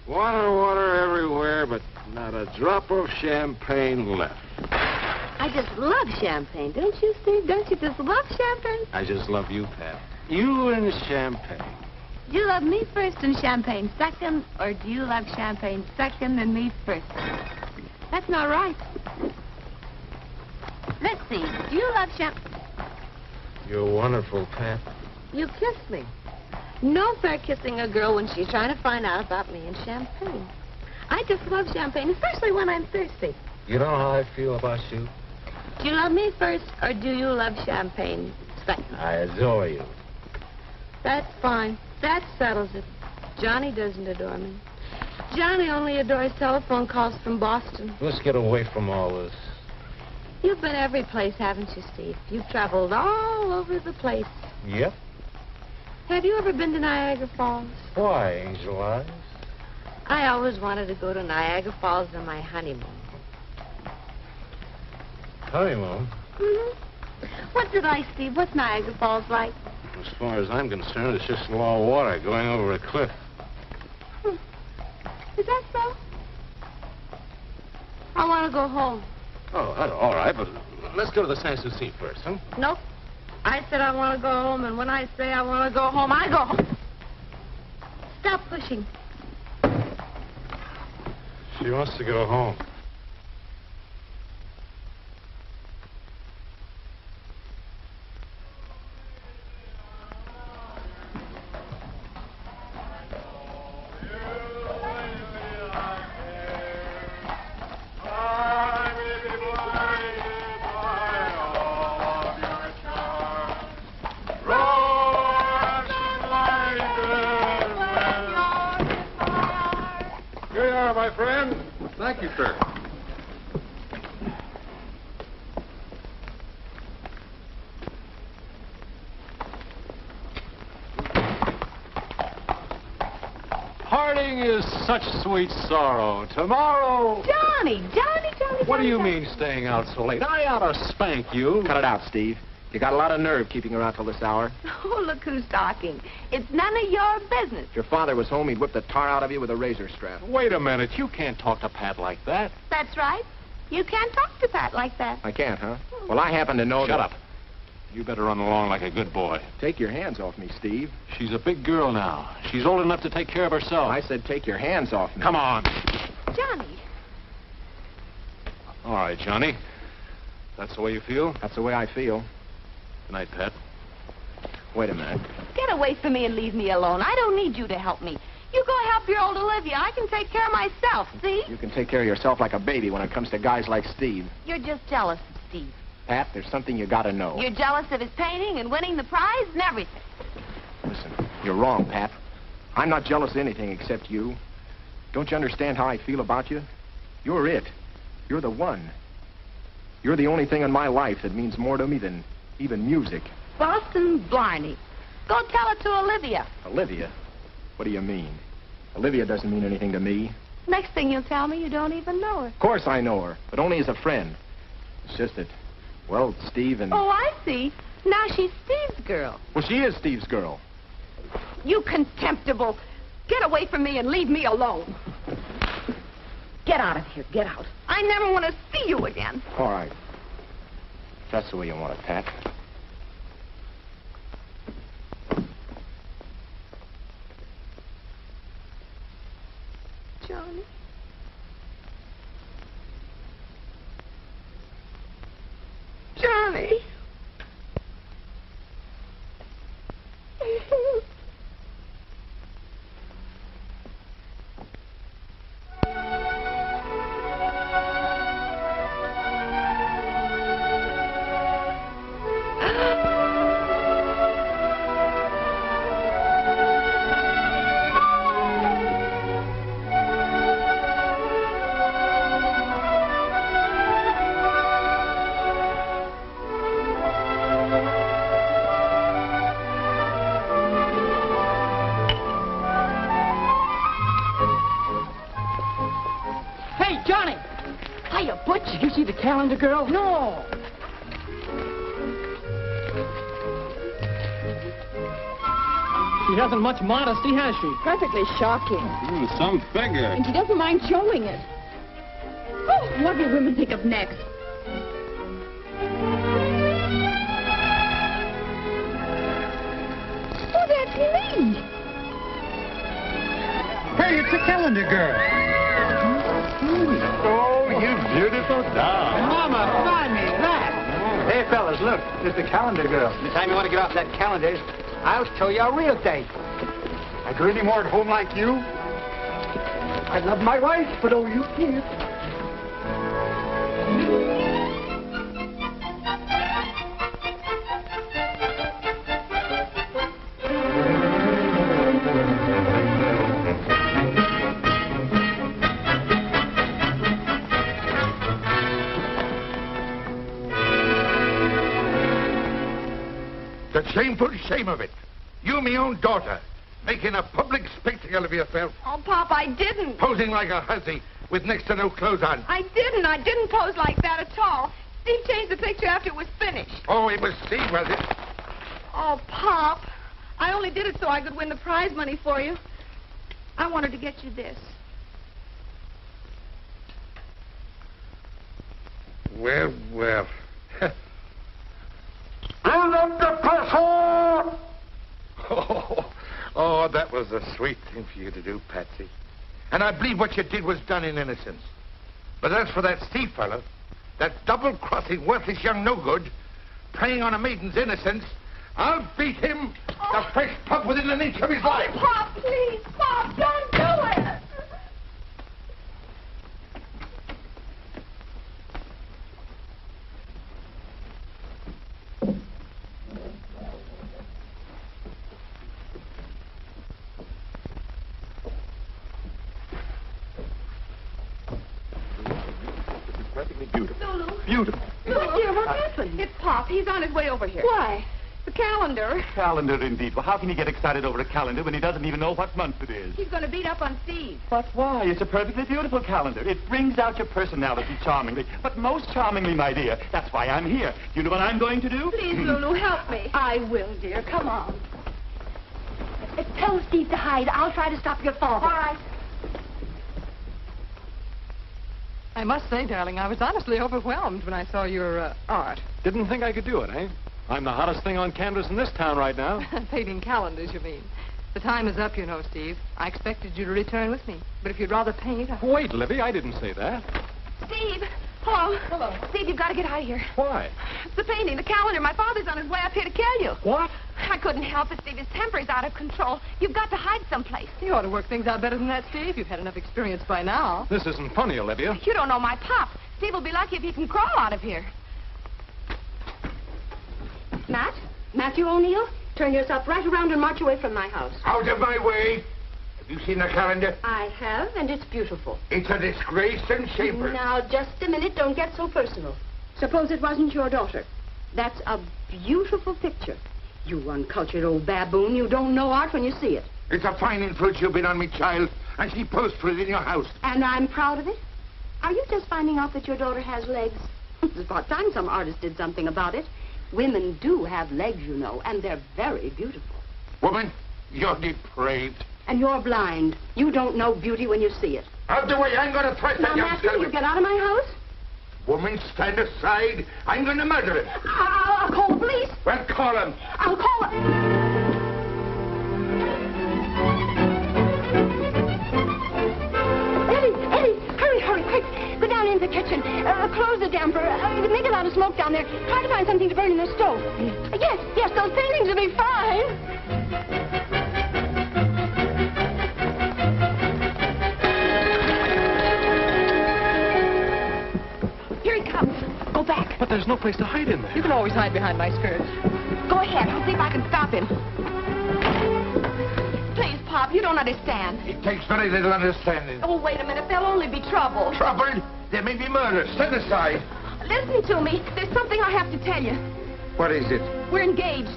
Water everywhere, but not a drop of champagne left. I just love champagne, don't you, Steve? Don't you just love champagne? I just love you, Pat. You and champagne. Do you love me first and champagne second, or do you love champagne second and me first? That's not right. Let's see. Do you love champagne? You're wonderful, Pat. You kiss me. No fair kissing a girl when she's trying to find out about me and champagne. I just love champagne, especially when I'm thirsty. You know how I feel about you? Do you love me first, or do you love champagne second? I adore you. That's fine. That settles it. Johnny doesn't adore me. Johnny only adores telephone calls from Boston. Let's get away from all this. You've been every place, haven't you, Steve? You've traveled all over the place. Yep. Have you ever been to Niagara Falls? Why, Angel Eyes? I always wanted to go to Niagara Falls on my honeymoon. Honeymoon? Mm-hmm. What did I, Steve? What's Niagara Falls like? As far as I'm concerned, it's just a lot of water going over a cliff. Is that so? I want to go home. Oh, all right, but let's go to the Sans Souci first, huh? Nope. I said I want to go home, and when I say I want to go home, I go home. Stop pushing. She wants to go home. My friend. Thank you, sir. Parting is such sweet sorrow. Tomorrow... Johnny! What do you mean staying out so late? I ought to spank you. Cut it out, Steve. You got a lot of nerve keeping her out till this hour. Oh, look who's talking. It's none of your business. If your father was home, he'd whip the tar out of you with a razor strap. Wait a minute. You can't talk to Pat like that. That's right. You can't talk to Pat like that. I can't, huh? Well, I happen to know Shut up. You better run along like a good boy. Take your hands off me, Steve. She's a big girl now. She's old enough to take care of herself. I said take your hands off me. Come on. Johnny. All right, Johnny. That's the way you feel? That's the way I feel. Good night, Pat. Wait a minute. Get away from me and leave me alone. I don't need you to help me. You go help your old Olivia. I can take care of myself, see? You can take care of yourself like a baby when it comes to guys like Steve. You're just jealous of Steve. Pat, there's something you gotta know. You're jealous of his painting and winning the prize and everything. Listen, you're wrong, Pat. I'm not jealous of anything except you. Don't you understand how I feel about you? You're it. You're the one. You're the only thing in my life that means more to me than even music. Boston Blarney. Go tell it to Olivia. Olivia? What do you mean? Olivia doesn't mean anything to me. Next thing you'll tell me, you don't even know her. Of course I know her, but only as a friend. It's just that, well, Steve and... Oh, I see. Now she's Steve's girl. Well, she is Steve's girl. You contemptible. Get away from me and leave me alone. Get out of here. Get out. I never want to see you again. All right. That's the way you want it, Pat. Johnny. calendar girl? No. She hasn't much modesty, has she? Perfectly shocking. Some figure. And she doesn't mind showing it. Oh, what will women think of next? Oh, that's me. Hey, it's the calendar girl. Oh, you beautiful doll. Mama, find me that. Hey, fellas, look. It's the calendar girl. Anytime you want to get off that calendar, I'll show you a real date. I do any more at home like you? I love my wife, but oh, you can't. The shameful shame of it. You, me own daughter, making a public spectacle of yourself. Oh, Pop, I didn't. Posing like a hussy with next to no clothes on. I didn't. I didn't pose like that at all. Steve changed the picture after it was finished. Oh, it was Steve, was it? Oh, Pop, I only did it so I could win the prize money for you. I wanted to get you this. Well, well. Build up the pressure! Oh, that was a sweet thing for you to do, Patsy. And I believe what you did was done in innocence. But as for that Steve fellow, that double-crossing, worthless young no-good, preying on a maiden's innocence, I'll beat him the fresh pup within an inch of his life. Pop, please, Pop, don't do it! Beautiful. Look, dear, what happened? It's Pop. He's on his way over here. Why? The calendar. Calendar, indeed. Well, how can he get excited over a calendar when he doesn't even know what month it is? He's going to beat up on Steve. But why? It's a perfectly beautiful calendar. It brings out your personality charmingly. But most charmingly, my dear. That's why I'm here. Do you know what I'm going to do? Please, Lulu, help me. I will, dear. Come on. Tell Steve to hide. I'll try to stop your father. All right. I must say, darling, I was honestly overwhelmed when I saw your art. Didn't think I could do it, eh? I'm the hottest thing on canvas in this town right now. Painting calendars, you mean. The time is up, you know, Steve. I expected you to return with me. But if you'd rather paint... Wait, Livy, I didn't say that. Steve! Hello. Hello. Steve, you've got to get out of here. Why? It's the painting, the calendar. My father's on his way up here to kill you. What? I couldn't help it, Steve. His temper's out of control. You've got to hide someplace. You ought to work things out better than that, Steve. You've had enough experience by now. This isn't funny, Olivia. You don't know my pop. Steve will be lucky if he can crawl out of here. Matt? Matthew O'Neill? Turn yourself right around and march away from my house. Out of my way. Have you seen the calendar? I have, and it's beautiful. It's a disgrace and shameful. Now, just a minute. Don't get so personal. Suppose it wasn't your daughter. That's a beautiful picture. You uncultured old baboon. You don't know art when you see it. It's a fine influence you've been on me, child, and she posed for it in your house. And I'm proud of it? Are you just finding out that your daughter has legs? It's about time some artist did something about it. Women do have legs, you know, and they're very beautiful. Woman, you're depraved. And you're blind. You don't know beauty when you see it. Out the way, I'm going to thresh that young Matthew, servant. you get out of my house? Woman, stand aside. I'm going to murder him. I'll call the police. Well, call him. I'll call him. Hurry, quick. Go down into the kitchen. Close the damper. Make a lot of smoke down there. Try to find something to burn in the stove. Yes, those paintings will be fine. Here he comes. Go back. But there's no place to hide in there. You can always hide behind my skirts. Go ahead. I'll see if I can stop him. Please, Pop, you don't understand. It takes very little understanding. Oh, wait a minute. There'll only be trouble. Trouble? There may be murder. Stand aside. Listen to me. There's something I have to tell you. What is it? We're engaged.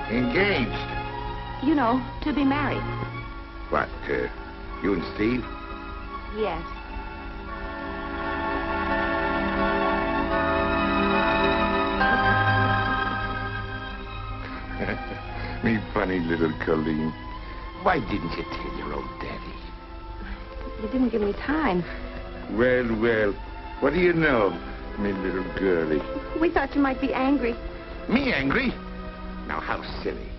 Engaged? You know, to be married. What, you and Steve? Yes. funny little Colleen. Why didn't you tell your old daddy? You didn't give me time. Well, well, what do you know, me little girlie? We thought you might be angry. Me angry? Now, how silly.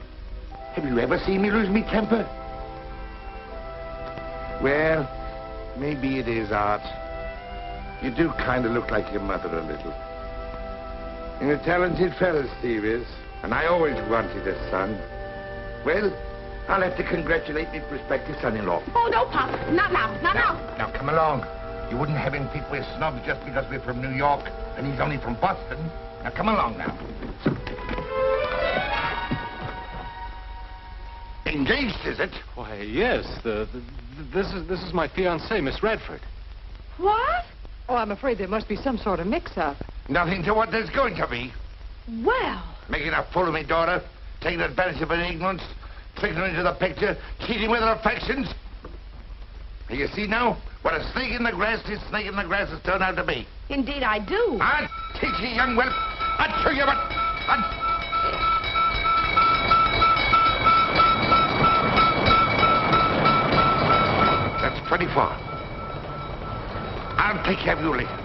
Have you ever seen me lose me temper? Well, maybe it is, Art. You do kind of look like your mother a little. And a talented fellow, Steve is. And I always wanted a son. Well, I'll have to congratulate my prospective son-in-law. Oh, no, Pop. Not now. Not now. Now, come along. You wouldn't have him think we're snobs just because we're from New York and he's only from Boston. Now, come along now. Engaged, is it? Why, yes. This is my fiancée, Miss Radford. What? Oh, I'm afraid there must be some sort of mix-up. Nothing to what there's going to be. Well. Making a fool of me daughter, taking advantage of her ignorance, tricking her into the picture, cheating with her affections. You see now what a snake in the grass this snake in the grass has turned out to be. Indeed, I do. I'll teach you, young whelp. I'll show you what... That's pretty far. I'll take care of you later.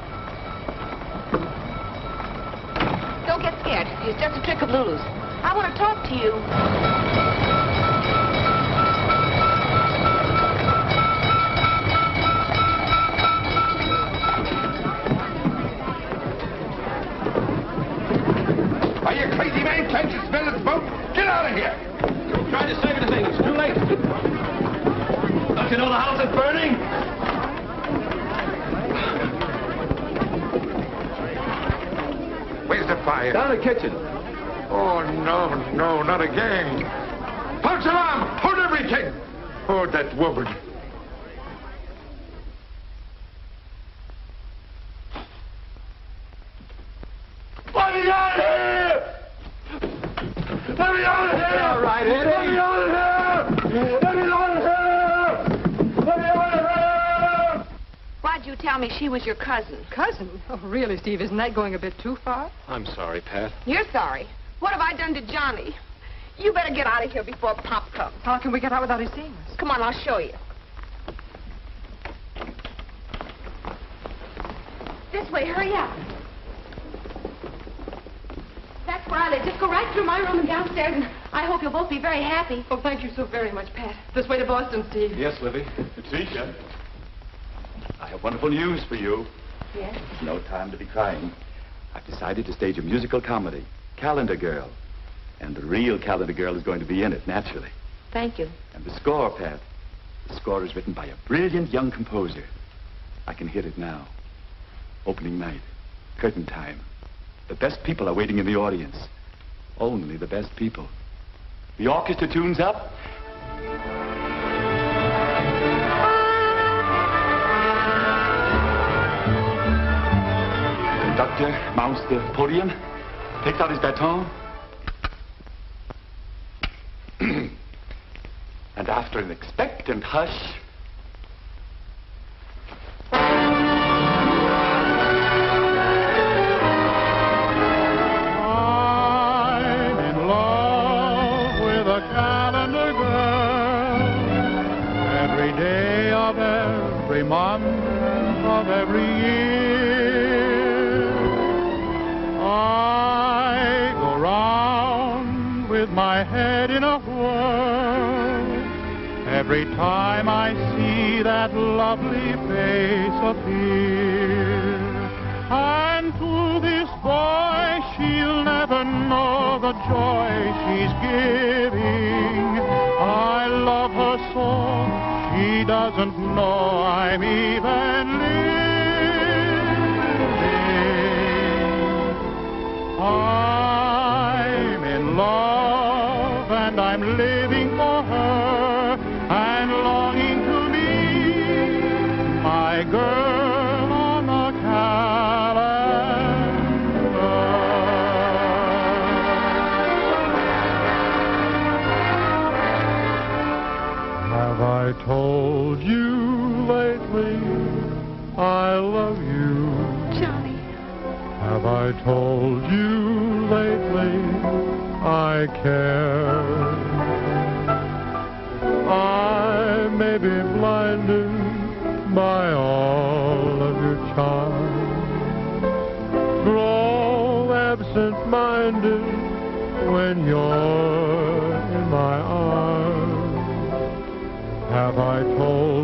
Don't get scared. It's just a trick of Lulu's. I want to talk to you. Are you crazy, man? Can't you smell the smoke? Get out of here! Trying to save the thing. It's too late. Don't you know the house is burning? Where's the fire? Down in the kitchen. Oh, no, no, not again. False alarm! Hold everything! Oh, that woman. Let me out of here! Let me out of here! All right, Eddie. Let me out of here! Let me out of here! Let me out of here! Why'd you tell me she was your cousin? Cousin? Oh, really, Steve? Isn't that going a bit too far? I'm sorry, Pat. You're sorry. What have I done to Johnny? You better get out of here before Pop comes. How can we get out without his seeing us? Come on, I'll show you. This way, hurry up. That's where I live. Just go right through my room and downstairs, and I hope you'll both be very happy. Oh, thank you so very much, Pat. This way to Boston, Steve. Yes, Livy. Patricia, I have wonderful news for you. Yes? No time to be crying. I've decided to stage a musical comedy, Calendar Girl. And the real Calendar Girl is going to be in it, naturally. Thank you. And the score, Pat. The score is written by a brilliant young composer. I can hear it now. Opening night. Curtain time. The best people are waiting in the audience. Only the best people. The orchestra tunes up. The conductor mounts the podium, takes out his baton, and after an expectant hush, I'm in love with a calendar girl. Every day of every month of every year, I go round with my head in a whirl. Every time I see that lovely face appear, and to this boy she'll never know the joy she's giving. I love her so she doesn't know I'm even living. I'm in love and I'm living for her and longing to meet my girl on the calendar. Have I told you lately I love you? Johnny. Have I told you lately I care? may be blinded by all of your charms. Grow absent-minded when you're in my arms. Have I told